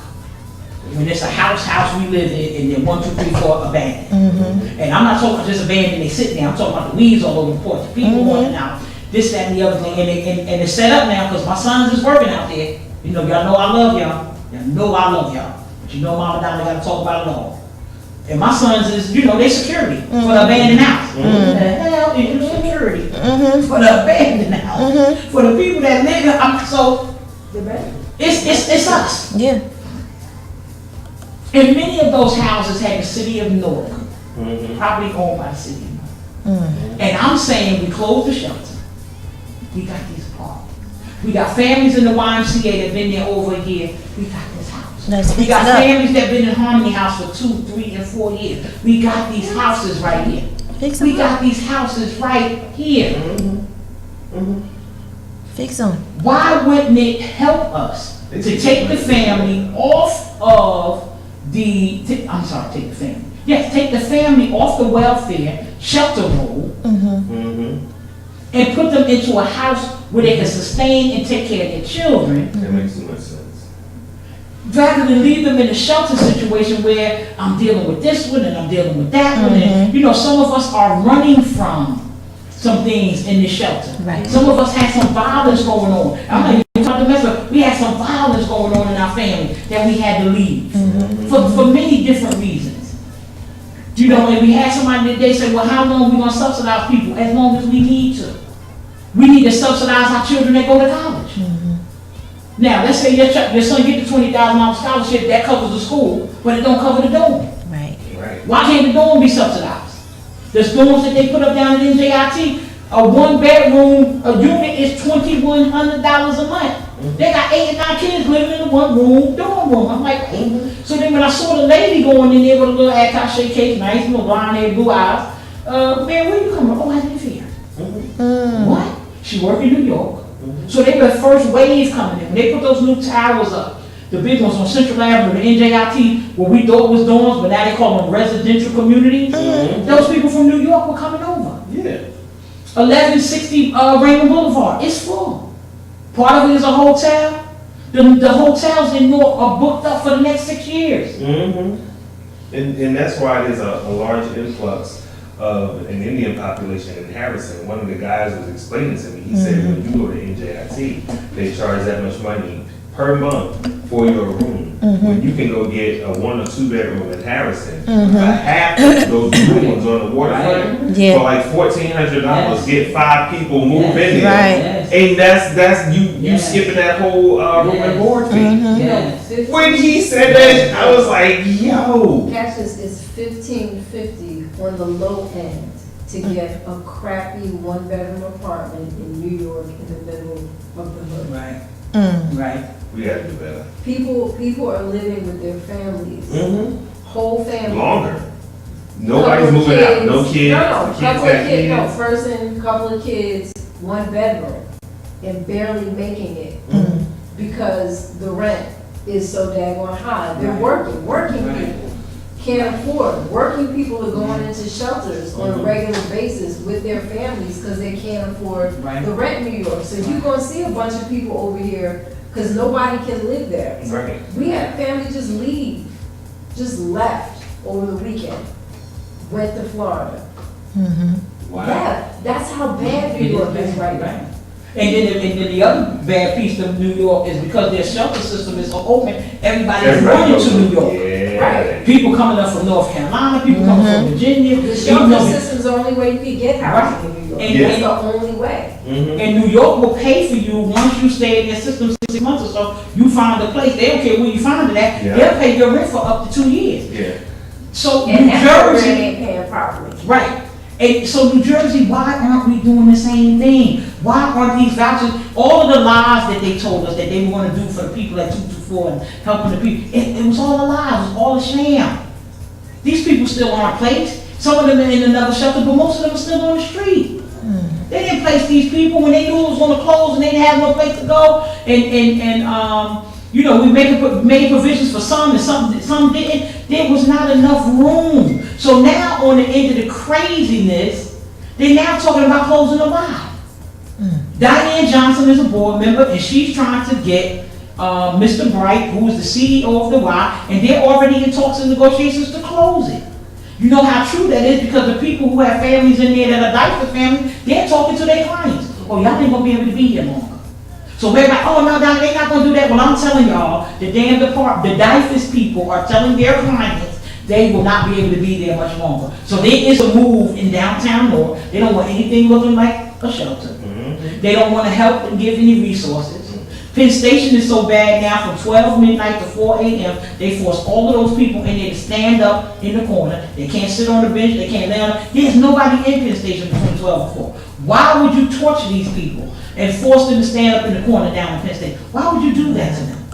When it's a house we live in, and then 1, 2, 3, 4 abandoned. And I'm not talking about just abandoned, they sit there, I'm talking about the weeds all over the porch, people running out, this, that, and the other thing, and it's set up now, because my sons is working out there. You know, y'all know I love y'all. Y'all know I love y'all. But you know Mama Donna gotta talk about it all. And my sons is, you know, they security for the abandoned house. What the hell is your security for the abandoned house? For the people that live here, so it's us. Yeah. And many of those houses had the city of Newark, probably owned by the city of Newark. And I'm saying we closed the shelter. We got these apartments. We got families in the YMCA that been there over a year. We got this house. We got families that been in Harmony House for 2, 3, and 4 years. We got these houses right here. We got these houses right here. Fix them. Why wouldn't it help us to take the family off of take the family. Yes, take the family off the welfare shelter roll and put them into a house where they can sustain and take care of their children. That makes too much sense. Rather than leave them in a shelter situation where I'm dealing with this one and I'm dealing with that one. And, you know, some of us are running from some things in the shelter. Right. Some of us had some violence going on. I'm not even talking about this, but we had some violence going on in our family that we had to leave for many different reasons. You know, and we had somebody that they said, well, how long are we going to subsidize people? As long as we need to. We need to subsidize our children that go to college. Now, let's say your son get the $20,000 scholarship, that covers the school, but it don't cover the dorm. Right. Why can't the dorm be subsidized? The dorms that they put up down at NJIT, a 1-bedroom unit is $2,100 a month. They got 8 and 9 kids living in a 1-room dorm room. I'm like, so then when I saw the lady going in there with a little attaché case, nice little blonde hair, blue eyes, man, where you coming from? Oh, I live here. What? She work in New York. So they were the first wave coming in. When they put those new towers up, the big ones on Central Avenue, the NJIT, where we thought was dorms, but now they call them residential communities. Those people from New York were coming over. Yeah. 1160 Raymond Boulevard, it's full. Part of it is a hotel. The hotels in Newark are booked up for the next 6 years. And that's why there's a large influx of an Indian population in Harrison. One of the guys was explaining to me, he said when you go to NJIT, they charge that much money per month for your room. When you can go get a 1 or 2 bedroom in Harrison, a half of those rooms on the waterfront for like $1,400, get 5 people move in there. And that's you skipping that whole room and board fee. When he said that, I was like, yo. Catch this, is $1,550 on the low end to get a crappy 1-bedroom apartment in New York in the middle of the hood. Right. We gotta do better. People are living with their families. Whole family. Longer. Nobody's moving out. No kids. Couple of kids. No, person, couple of kids, 1 bedroom, and barely making it because the rent is so daggone high. They're working people. Can't afford. Working people are going into shelters on a regular basis with their families because they can't afford the rent in New York. So you're going to see a bunch of people over here because nobody can live there. We had family just left over the weekend, went to Florida. Yeah, that's how bad New York is right now. And then the other bad piece of New York is because their shelter system is so open, everybody's running to New York. Right. People coming up from North Carolina, people coming from Virginia. The shelter system's the only way you can get housing in New York. That's the only way. And New York will pay for you once you stay in their system 6 months or so. You find a place, they don't care where you find it at, they'll pay your rent for up to 2 years. So and New Jersey ain't paying properly. Right. And so New Jersey, why aren't we doing the same thing? Why aren't these vouchers, all of the lies that they told us that they were going to do for the people at 224 and helping the people, it was all a lie, it was all a sham. These people still aren't placed. Some of them are in another shelter, but most of them are still on the street. They didn't place these people when they knew it was going to close and they didn't have no place to go. You know, we made provisions for some and some didn't. There was not enough room. So now on the end of the craziness, they're now talking about closing the Y. Diane Johnson is a board member, and she's trying to get Mr. Bright, who is the CEO of the Y, and they're already in talks and negotiations to close it. You know how true that is, because the people who have families in there that are Dyfus families, they're talking to their clients. Oh, y'all ain't gonna be able to be here longer. So everybody, oh no, they're not gonna do that. Well, I'm telling y'all, the Dyfus people are telling their clients they will not be able to be there much longer. So there is a move in downtown North. They don't want anything looking like a shelter. They don't want to help and give any resources. Penn Station is so bad now, from 12 midnight to 4 a.m., they force all of those people in there to stand up in the corner. They can't sit on the bench, they can't lay on. There's nobody in Penn Station between 12 and 4. Why would you torture these people and force them to stand up in the corner down in Penn Station? Why would you do that to them?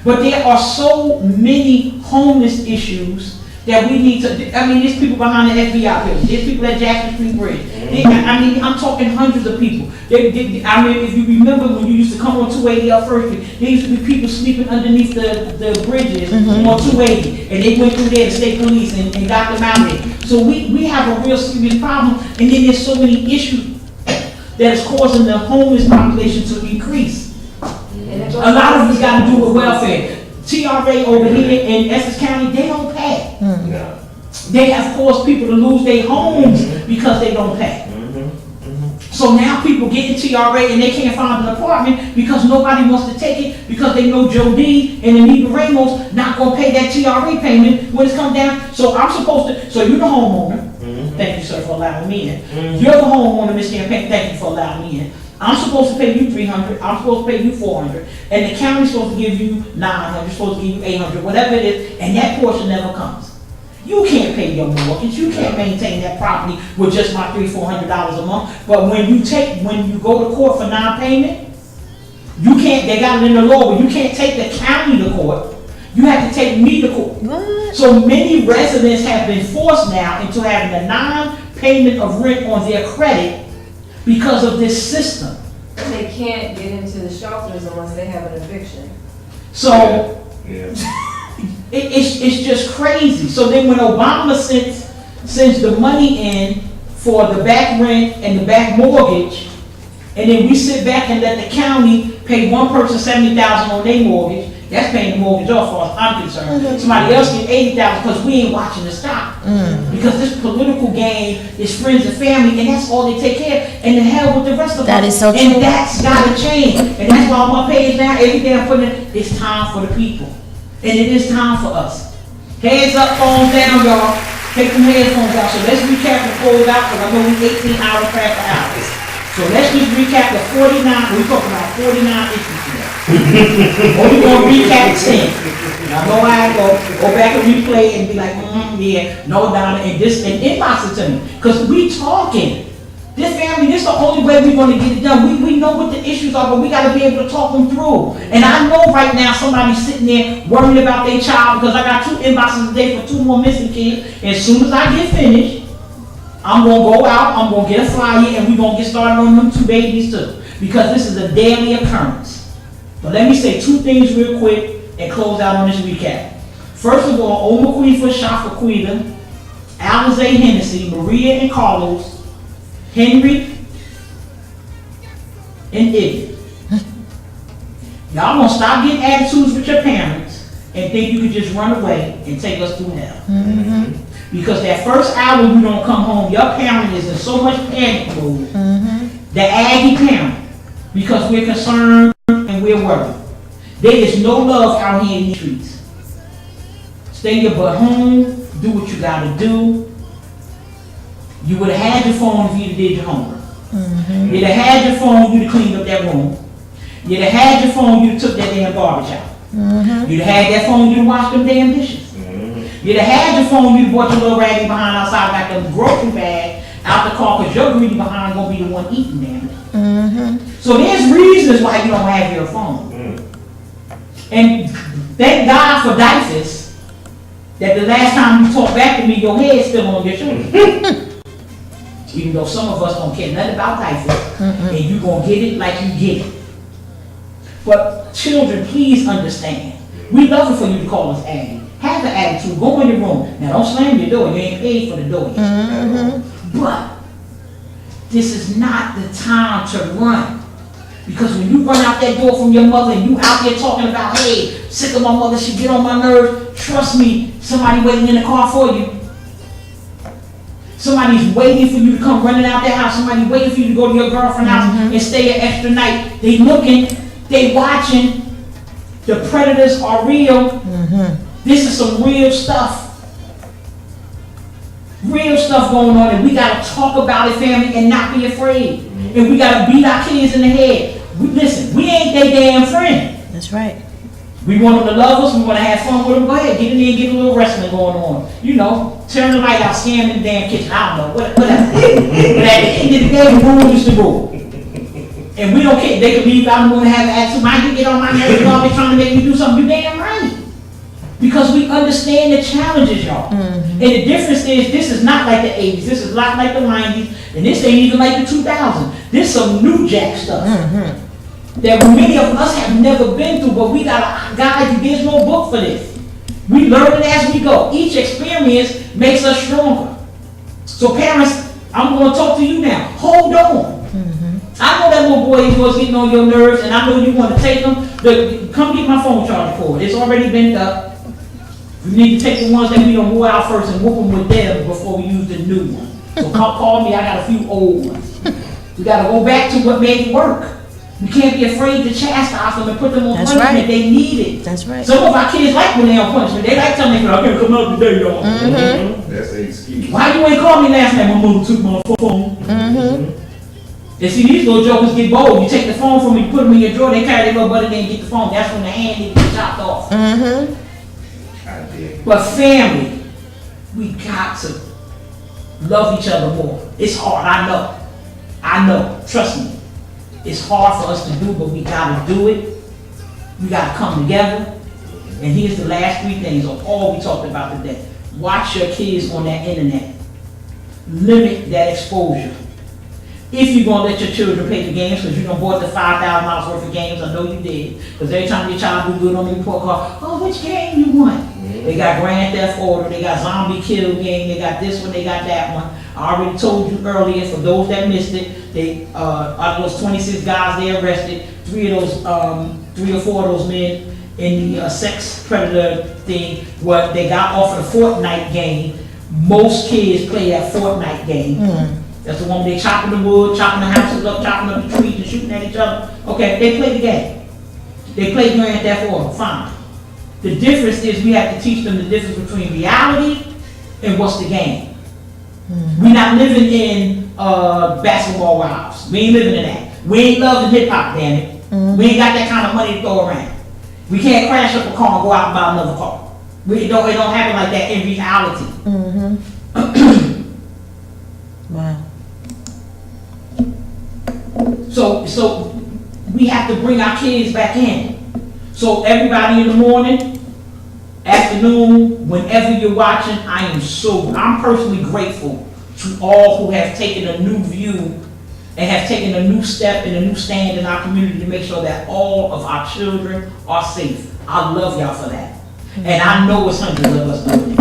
But there are so many homeless issues that we need to, there's people behind the FBI building, there's people at Jackson Street Bridge. I'm talking hundreds of people. If you remember when you used to come on 280 up First Street, there used to be people sleeping underneath the bridges on 280, and they went through there, the state police, and got them out there. So we have a real serious problem, and then there's so many issues that is causing the homeless population to increase. A lot of it's got to do with welfare. TRA over here in Essex County, they don't pay. They have caused people to lose their homes because they don't pay. So now people get in TRA and they can't find an apartment because nobody wants to take it, because they know Joe D and Anita Ramos not going to pay that TRA payment when it's come down. So I'm supposed to, so you're the homeowner. Thank you, sir, for allowing me in. You're the homeowner, Ms. Champagne. Thank you for allowing me in. I'm supposed to pay you $300, I'm supposed to pay you $400, and the county's supposed to give you $900, supposed to give you $800, whatever it is, and that portion never comes. You can't pay your mortgage, you can't maintain that property with just my $300-400 a month, but when you go to court for non-payment, you can't, they got it in the law, where you can't take the county to court, you have to take me to court. What? So many residents have been forced now into having a non-payment of rent on their credit because of this system. And they can't get into the shelters unless they have an eviction. So, it's just crazy. So then when Obama sends the money in for the back rent and the back mortgage, and then we sit back and let the county pay one person $70,000 on their mortgage, that's paying the mortgage off, as far as I'm concerned. Somebody else get $80,000 because we ain't watching the stock. Because this political game is friends and family, and that's all they take care of. And the hell with the rest of us. That is so true. And that's gotta change. And that's why on my page now, every day I'm putting it, it's time for the people. And it is time for us. Heads up, phones down, y'all. Take them headphones out. So let's recap and close out, because I know we 18 hours past the hours. So let's just recap the 49, we're talking about 49 issues today. Or we're going to recap 10. Now know how I go back and replay and be like, yeah, no, Donna, and inbox it to me. Because we talking. This family, this is the only way we're going to get it done. We know what the issues are, but we got to be able to talk them through. And I know right now somebody's sitting there worried about their child, because I got 2 inboxes a day for 2 more missing kids. As soon as I get finished, I'm going to go out, I'm going to get a flyer, and we're going to get started on them 2 babies too. Because this is a daily occurrence. But let me say 2 things real quick and close out on this recap. First of all, Old McQueen Shafaquita, Alizé Hennessy, Maria and Carlos, Henry and Iggy. Y'all gonna stop getting attitudes with your parents and think you can just run away and take us through hell. Because that first hour you don't come home, your parent is in so much panic mode. The Aggie parent, because we're concerned and we're worried. There is no love out here in these streets. Stay your butt home, do what you gotta do. You would have had your phone if you'd did your homework. You'd have had your phone, you'd have cleaned up that room. You'd have had your phone, you'd have took that damn garbage out. You'd have had that phone, you'd have washed them damn dishes. You'd have had your phone, you'd have brought your little raggy behind outside, got the grocery bag out the car, because your greedy behind gonna be the one eating damn it. So there's reasons why you don't have your phone. And thank God for Dyfus, that the last time you talked back to me, your head's still on your shoulder. Even though some of us don't care nothing about Dyfus, and you gonna get it like you get it. But children, please understand. We love it for you to call us Aggie. Have the attitude, go in your room. Now don't slam your door, you ain't paid for the door yet. But this is not the time to run. Because when you run out that door from your mother and you out there talking about, hey, sick of my mother, she get on my nerves, trust me, somebody waiting in the car for you. Somebody's waiting for you to come running out that house. Somebody waiting for you to go to your girlfriend's house and stay an extra night. They looking, they watching. The predators are real. This is some real stuff. Real stuff going on, and we gotta talk about it, family, and not be afraid. And we gotta beat our kids in the head. Listen, we ain't their damn friend. That's right. We want them to love us, we wanna have fun with them. Go ahead, get in there and get a little wrestling going on. You know, turn the light out, scam in the damn kitchen, I don't know, whatever. But at the end of the day, the rule is the rule. And we don't care, they can leave out and wanna have an attitude. Why you get on my nerves, you always trying to make me do something, you damn right. Because we understand the challenges, y'all. And the difference is, this is not like the 80s, this is not like the 90s, and this ain't even like the 2000s. This is some new jack stuff. That many of us have never been through, but we got a guide, there's no book for this. We learn it as we go. Each experience makes us stronger. So parents, I'm gonna talk to you now. Hold on. I know that little boy is getting on your nerves, and I know you wanna take him. Come get my phone charger cord, it's already bent up. We need to take the ones that we don't wore out first and whoop them with them before we use the new one. So call me, I got a few old ones. We gotta go back to what made it work. We can't be afraid to chastise them and put them on punishment. right. They need it. That's right. Some of our kids like when they're on punishment. They like telling me, I can't come out today, y'all. That's the excuse. Why you ain't call me last night? My mother took my phone. And see, these little jokers get bold. You take the phone from me, you put them in your drawer, they carry their little butt in there and get the phone. That's when the hand needs to be chopped off. But family, we got to love each other more. It's hard, I know. I know, trust me. It's hard for us to do, but we gotta do it. We gotta come together. And here's the last three things of all we talked about today. Watch your kids on that internet. Limit that exposure. If you're gonna let your children play the games, because you done bought the $5,000 worth of games, I know you did. Because every time your child do good on the report card, oh, which game you want? They got Grand Theft Auto, they got Zombie Kill Game, they got this one, they got that one. I already told you earlier, for those that missed it, they out of those 26 guys they arrested, 3 or 4 of those men in the sex predator thing, what they got off of the Fortnite game. Most kids play that Fortnite game. That's the one where they chopping the wood, chopping the houses up, chopping up the trees and shooting at each other. Okay, they play the game. They play Grand Theft Auto, fine. The difference is we have to teach them the difference between reality and what's the game. We're not living in basketball wives. We ain't living in that. We ain't loving hip hop, damn it. We ain't got that kind of money to throw around. We can't crash up a car and go out and buy another car. It don't happen like that in reality. Wow. So we have to bring our kids back in. So everybody in the morning, afternoon, whenever you're watching, I'm personally grateful to all who have taken a new view and have taken a new step and a new stand in our community to make sure that all of our children are safe. I love y'all for that. And I know it's hundreds of us doing it.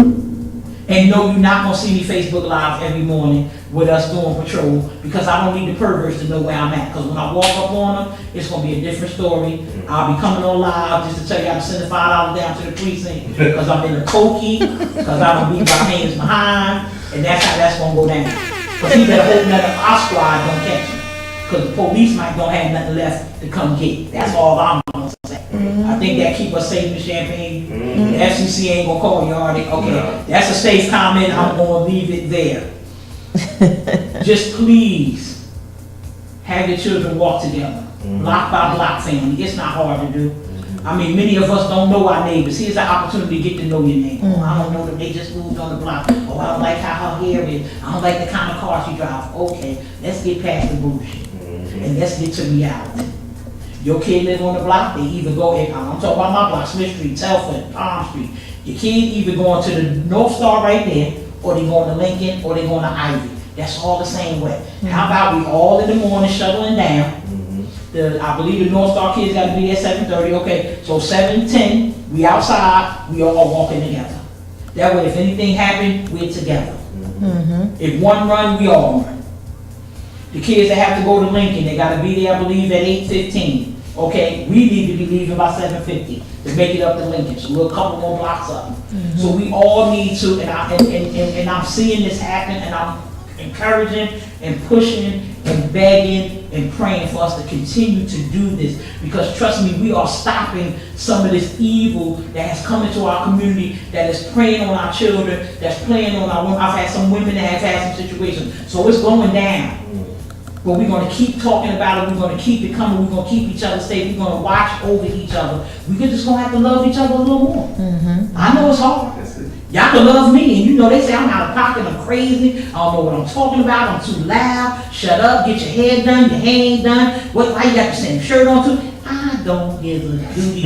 And no, you're not gonna see me Facebook Live every morning with us doing patrol, because I don't need the perverts to know where I'm at. Because when I walk up on them, it's gonna be a different story. I'll be coming on live just to tell you I'm sending $5 down to the precinct because I'm in a Koki, because I don't leave my hands behind, and that's how that's gonna go down. Because he better hope none of our squad don't catch him, because the police might don't have nothing left to come get. That's all I'm gonna say. I think that keep us safe in Champaign. The FCC ain't gonna call you, are they? Okay, that's a safe comment. I'm gonna leave it there. Just please have your children walk together, block by block, family. It's not hard to do. I mean, many of us don't know our neighbors. Here's an opportunity to get to know your neighbor. Oh, I don't know them, they just moved on the block. Oh, I don't like how her hair is. I don't like the kind of car she drives. Okay, let's get past the bullshit and let's get to reality. Your kid live on the block, they either go, I'm talking about my block, Smith Street, Telford, Palm Street. Your kid either going to the North Star right there, or they going to Lincoln, or they going to Ivy. That's all the same way. How about we all in the morning shuttling down? I believe the North Star kids got to be at 7:30. Okay, so 7:10, we outside, we all walking together. That way, if anything happened, we're together. If one run, we all run. The kids that have to go to Lincoln, they gotta be there, I believe, at 8:15. Okay, we need to be leaving by 7:50 to make it up to Lincoln, so we're a couple more blocks up. So we all need to, and I'm seeing this happen, and I'm encouraging and pushing and begging and praying for us to continue to do this, because trust me, we are stopping some of this evil that has come into our community, that is preying on our children, that's playing on our women. I've had some women that have had some situations, so it's going down. But we're gonna keep talking about it, we're gonna keep it coming, we're gonna keep each other safe, we're gonna watch over each other. We're just gonna have to love each other a little more. I know it's hard. Y'all can love me, and you know they say I'm out of pocket, I'm crazy, I don't know what I'm talking about, I'm too loud, shut up, get your hair done, your hair ain't done, why you got the same shirt on too? I don't give a doody.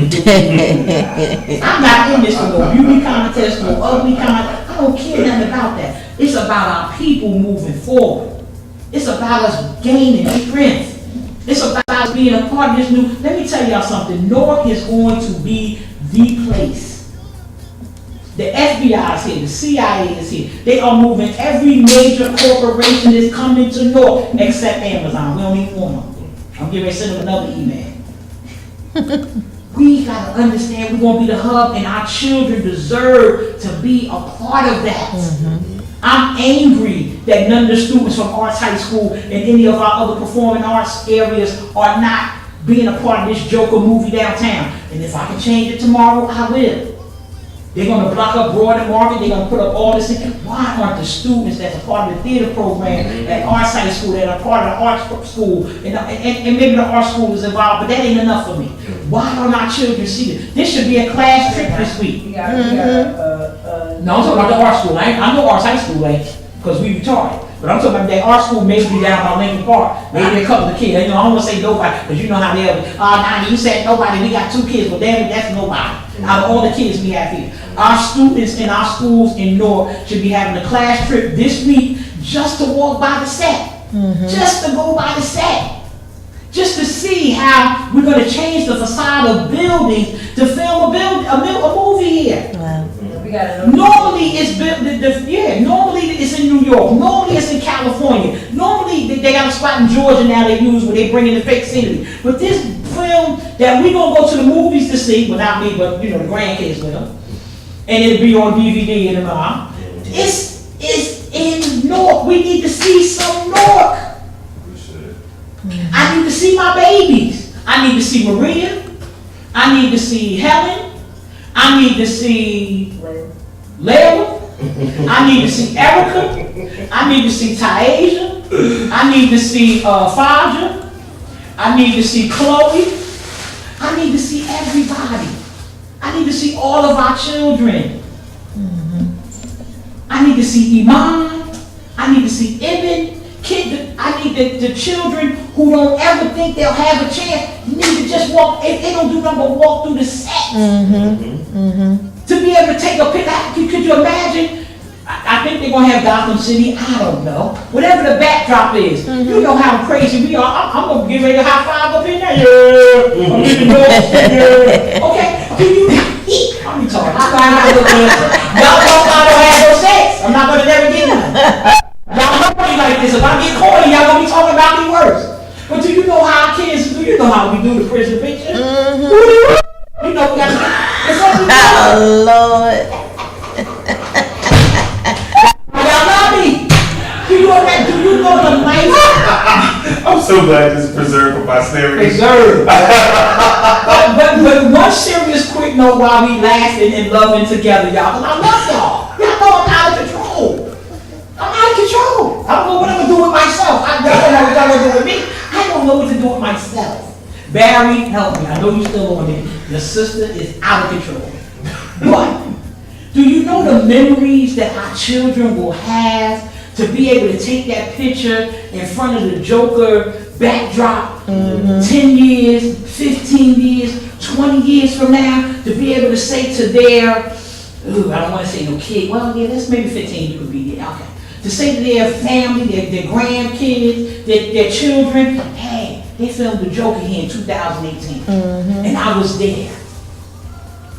I'm not in this for no beauty contest, no ugly contest, I don't care nothing about that. It's about our people moving forward. It's about us gaining strength. It's about us being a part of this new. Let me tell y'all something. Newark is going to be the place. The FBI is here. The CIA is here. They are moving. Every major corporation is coming to Newark except Amazon. We don't even want them. I'm getting ready to send them another email. We got to understand we're going to be the hub, and our children deserve to be a part of that. I'm angry that none of the students from Arts High School and any of our other performing arts areas are not being a part of this Joker movie downtown. And if I can change it tomorrow, I will. They're going to block up Broad and Market. They're going to put up all this. Why aren't the students that's a part of the theater program at Arts High School, that are part of the arts school, and maybe the art school is involved, but that ain't enough for me. Why don't our children see this? This should be a class trip this week. No, I'm talking about the art school. I know Arts High School ain't, because we retarded. But I'm talking about that art school maybe down by Lincoln Park. Maybe a couple of kids. You know, I don't want to say nobody, because you know how they are. Now you said nobody, we got 2 kids, but damn it, that's nobody. Out of all the kids we have here. Our students in our schools in Newark should be having a class trip this week just to walk by the set. Just to go by the set. Just to see how we're going to change the facade of buildings to film a movie here. Wow. Normally it's normally it's in New York. Normally it's in California. Normally they got a spot in Georgia now they use where they bring in the fake scenery. But this film that we gonna go to the movies to see, well not me, but you know the grandkids with them, and it'll be on DVD and all. It's in Newark. We need to see some Newark. I need to see my babies. I need to see Maria. I need to see Helen. I need to see Layla. I need to see Erica. I need to see Taisha. I need to see Faja. I need to see Chloe. I need to see everybody. I need to see all of our children. I need to see Iman. I need to see Ibn. I need the children who don't ever think they'll have a chance, need to just walk, if they don't do nothing but walk through the set. To be able to take a picture, could you imagine? I think they're going to have Gotham City, I don't know. Whatever the backdrop is, you know how crazy we are. I'm going to get ready to high five up in there. Yeah. I'm giving okay, do you eat? I'm retarded. Y'all don't have no sex. I'm not going to never get none. Y'all know me like this. If I get corny, y'all gonna be talking about me worse. But do you know how our kids do? You know how we do the prison picture? You know we got to. Oh, Lord. Y'all love me. Do you know the life? I'm so glad this is preserved for posterity. Preserved. but one serious quick note while we laughing and loving together, y'all. Cause I love y'all. Y'all know I'm out of control. I'm out of control. I don't know what I'm going to do with myself. I don't know what I'm going to do with me. I don't know what to do with myself. Barry, help me. I know you're still on it. Your sister is out of control. But do you know the memories that our children will have to be able to take that picture in front of the Joker backdrop 10 years, 15 years, 20 years from now, to be able to say to their, I don't want to say no kid, well, yeah, that's maybe 15 you could be there, okay. To say to their family, their grandkids, their children, hey, they filmed the Joker here in 2018, and I was there.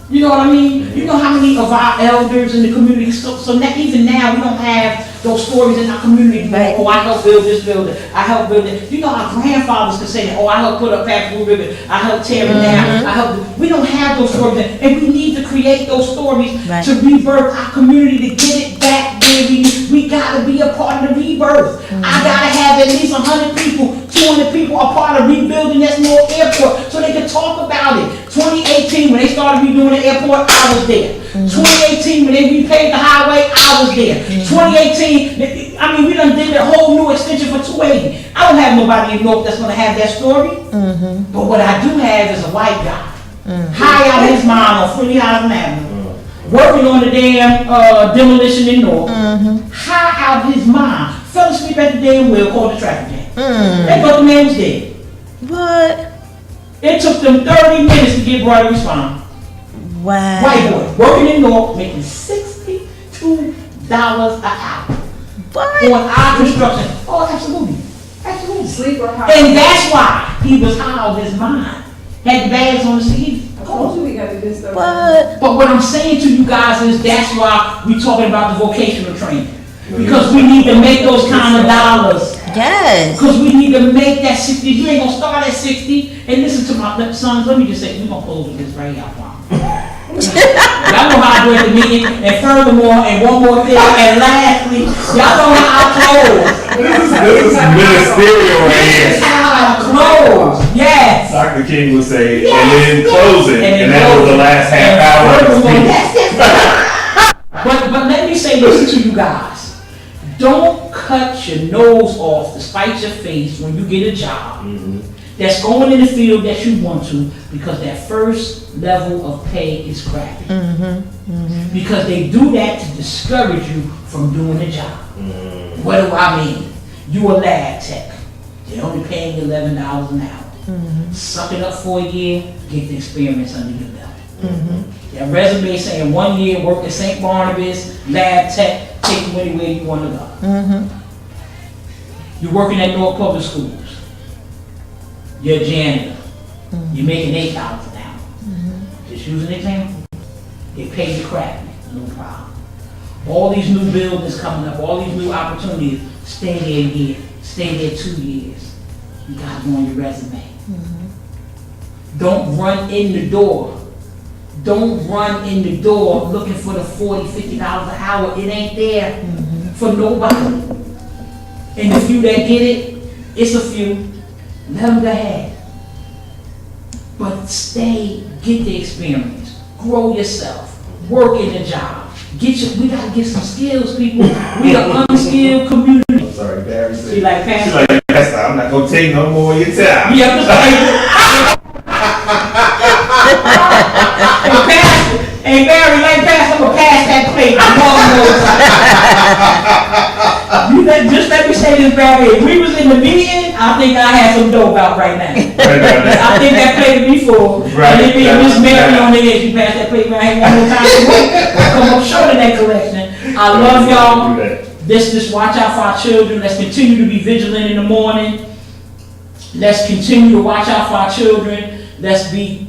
You know what I mean? You know how many of our elders in the community, so even now we don't have those stories in our community. Right. Oh, I helped build this building. I helped build it. You know, our grandfathers could say that. Oh, I helped put up Fast Food Ribbon. I helped tear it down. I helped. We don't have those stories, and we need to create those stories Right. to rebirth our community, to get it back where we gotta be a part of the rebirth. I gotta have at least 100 people, 200 people a part of rebuilding that small airport so they can talk about it. 2018, when they started redoing the airport, I was there. 2018, when they repaved the highway, I was there. 2018, I mean, we done did a whole new extension for 280. I don't have nobody in North that's gonna have that story. But what I do have is a white guy. High out his mind on Freddie Housing Avenue. Working on the damn demolition in North. High out his mind. Fell asleep at the damn wheel, called the traffic jam. They thought the man was dead. What? It took them 30 minutes to get Brother respond. Wow. White boy, working in North, making $62 an hour What? on our construction. Oh, absolutely. Absolutely. Sleeper high. And that's why he was high out his mind. Had the bags on the seat. I told you we got to do stuff. What? But what I'm saying to you guys is that's why we're talking about the vocational training. Because we need to make those kind of dollars. Yes. Because we need to make that 60. You ain't gonna start at 60. And listen to my sons, let me just say, we're gonna close with this right here, I promise. Y'all know how I do at the meeting. And furthermore, and one more thing, and lastly, y'all know how I close. This is ministerial right This is here. how I close. Yes. Dr. King would say, Yes, and then closing, and that was the last half hour of the speech. Yes. But let me say this to you guys. Don't cut your nose off to spite your face when you get a job that's going in the field that you want to, because that first level of pay is crappy. Because they do that to discourage you from doing the job. What do I mean? You a lab tech. They're only paying you $11 an hour. Suck it up for a year, get the experience under your belt. That resume saying 1 year work at St. Barnabas, lab tech, take you anywhere you want to go. You're working at North Public Schools. You're a janitor. You're making $8 an hour. Just use an example. They pay you crappy, no problem. All these new buildings coming up, all these new opportunities, stay there a year, stay there 2 years. You got them on your resume. Don't run in the door. Don't run in the door looking for the $40, $50 an hour. It ain't there for nobody. And the few that get it, it's a few. Let them go ahead. But stay, get the experience, grow yourself, work in the job. We gotta get some skills, people. We an unskilled community. I'm sorry, Barry said. She like Pastor. She like, Pastor, I'm not gonna take no more of your time. Yeah, just hey Barry, like Pastor, I'm gonna pass that plate. Just let me say this, Barry. If we was in the meeting, I think I had some dope out right now. I think that plate would be full. Right. And if me and Miss Mary on the edge, you pass that plate around one more time. Come up short of that collection. I love y'all. Let's watch out for our children. Let's continue to be vigilant in the morning. Let's continue to watch out for our children. Let's be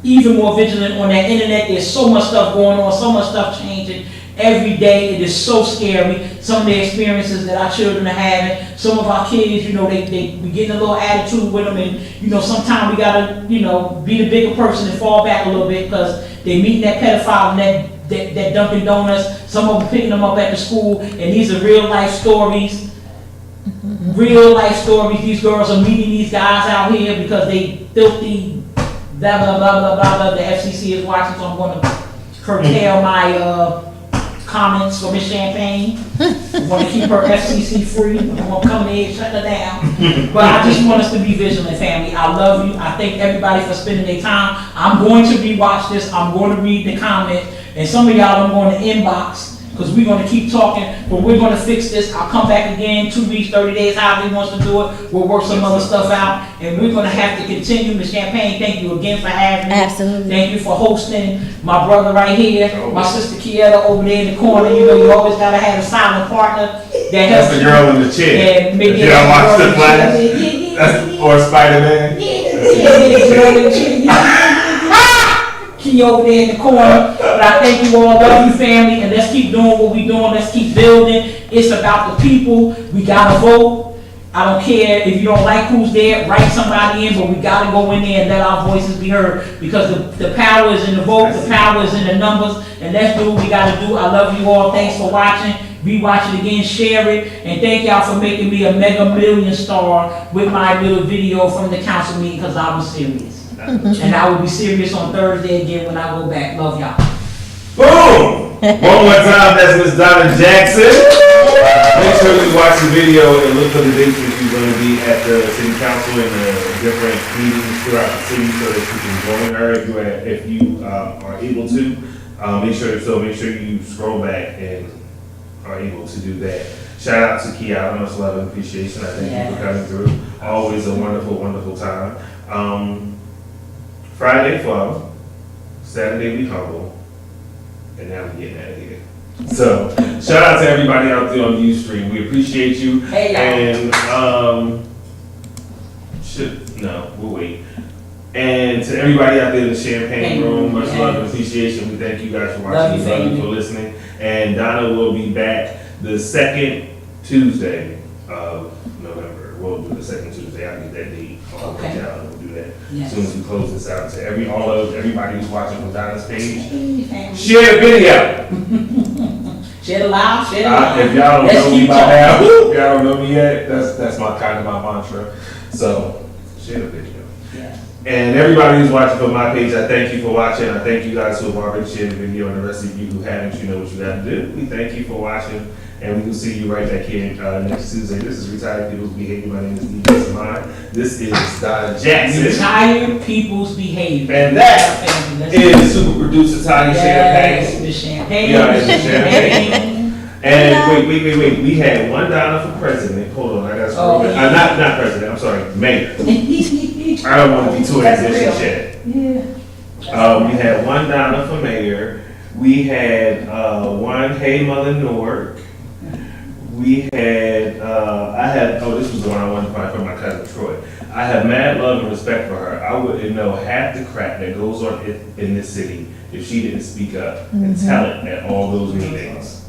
even more vigilant on that internet. There's so much stuff going on, so much stuff changing every day. It is so scary. Some of the experiences that our children are having. Some of our kids, we getting a little attitude with them, and sometimes we gotta, be the bigger person and fall back a little bit because they meeting that pedophile and that Dunkin' Donuts. Some of them picking them up at the school, and these are real life stories. Real life stories. These girls are meeting these guys out here because they filthy, blah, blah, blah, blah, blah, blah. The FCC is watching, so I'm going to curtail my comments for Miss Champagne. I want to keep her FCC free. I want to come in here and shut her down. But I just want us to be vigilant, family. I love you. I thank everybody for spending their time. I'm going to rewatch this. I'm going to read the comments. And some of y'all I'm going to inbox. Because we're going to keep talking, but we're going to fix this. I'll come back again, 2 weeks, 30 days, however he wants to do it. We'll work some other stuff out, and we're going to have to continue. Ms. Champagne, thank you again for having me. Absolutely. Thank you for hosting. My brother right here, my sister Kieta over there in the corner. You always got to have a silent partner that helps. That's the girl in the chair. And maybe you don't watch the Flash? Or Spider-Man? Yeah. Key over there in the corner. But I thank you all, love you family, and let's keep doing what we're doing. Let's keep building. It's about the people. We gotta vote. I don't care if you don't like who's there, write somebody in, but we gotta go in there and let our voices be heard, because the power is in the vote, the power is in the numbers, and let's do what we gotta do. I love you all. Thanks for watching. Rewatch it again, share it, and thank y'all for making me a mega million star with my little video from the council meeting, because I was serious. And I will be serious on Thursday again when I go back. Love y'all. Boom! One more time, that's Miss Donna Jackson. Make sure you watch the video and look for the dates that you're going to be at the city council and the different meetings throughout the city, so that you can join her if you are able to. Make sure you scroll back and are able to do that. Shout out to Kiara, much love and appreciation. I thank you for coming through. Always a wonderful, wonderful time. Friday fun, Saturday we humble, and now we're getting out of here. So, shout out to everybody out there on the Ustream. We appreciate you. Hey, and we'll wait. And to everybody out there in the Champagne Room, much love and appreciation. We thank you guys for watching. Love you for listening. And Donna will be back the second Tuesday of November. We'll do the second Tuesday. I'll get that date. Okay. We'll do that Yes. as soon as we close this out. To everybody who's watching from Donna's page, share the video. Share the live, share the live. If y'all don't Let's know me keep by talking. now, if y'all don't know me yet, that's my mantra. So share the video. Yeah. And everybody who's watching from my page, I thank you for watching. I thank you guys who have already shared the video, and the rest of you who haven't, you know what you got to do. We thank you for watching, and we will see you right back here next Tuesday. This is Retired People's Behavior. My name is DJ Samai. This is Donna Jackson. Retired People's Behavior. And that is super producer Tanya Champagne. The champagne. Yeah, it's the champagne. And wait. We had one Donna for president. Hold on, I got to scroll back. Not president, I'm sorry, mayor. I don't want to be too ambitious yet. Yeah. We had one Donna for mayor. We had one Hey Mother Newark. We had, this was the one I wanted to find from my cousin Troy. I have mad love and respect for her. I wouldn't know half the crap that goes on in this city if she didn't speak up and tell it at all those meetings.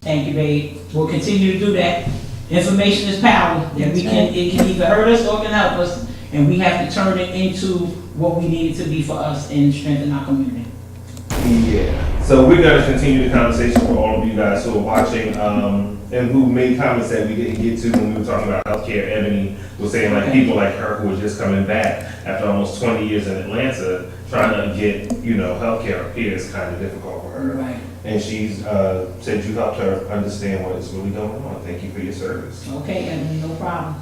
Thank you, babe. We'll continue to do that. Information is power. And it can either hurt us or it can help us. And we have to turn it into what we need it to be for us and strengthen our community. Yeah. So we're going to continue the conversation for all of you guys who are watching and who made comments that we didn't get to when we were talking about healthcare. Ebony was saying like people like her who are just coming back after almost 20 years in Atlanta trying to get, healthcare up here is kind of difficult for her. Right. And she's said you helped her understand what is really going on. Thank you for your service. Okay, Ebony, no problem.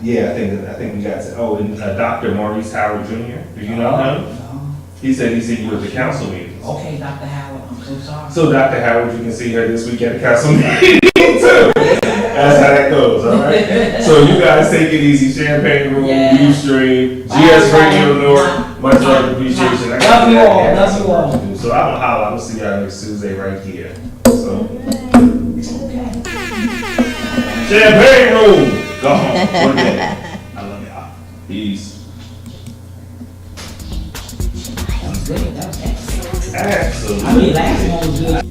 Yeah, I think we got to, and Dr. Maurice Howard Jr., do you know him? No. He said you at the council meetings. Okay, Dr. Howard, I'm so sorry. So Dr. Howard, you can see her this week at the council meeting too. That's how that goes, all right? So you guys take it easy. Champagne Room, Ustream, GS Radio North, much love and appreciation. Love you all. So I'm going to holler. I'm going to see y'all next Tuesday right here. So. Champagne Room. Go home. One day. I love y'all. Peace. That was good. That was excellent. Absolutely. I mean, last one was good.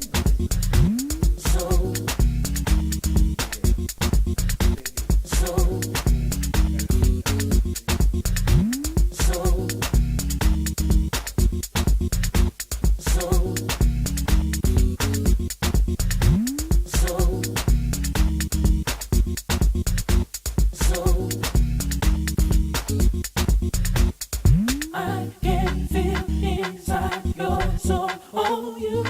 I can feel inside your soul. Oh, you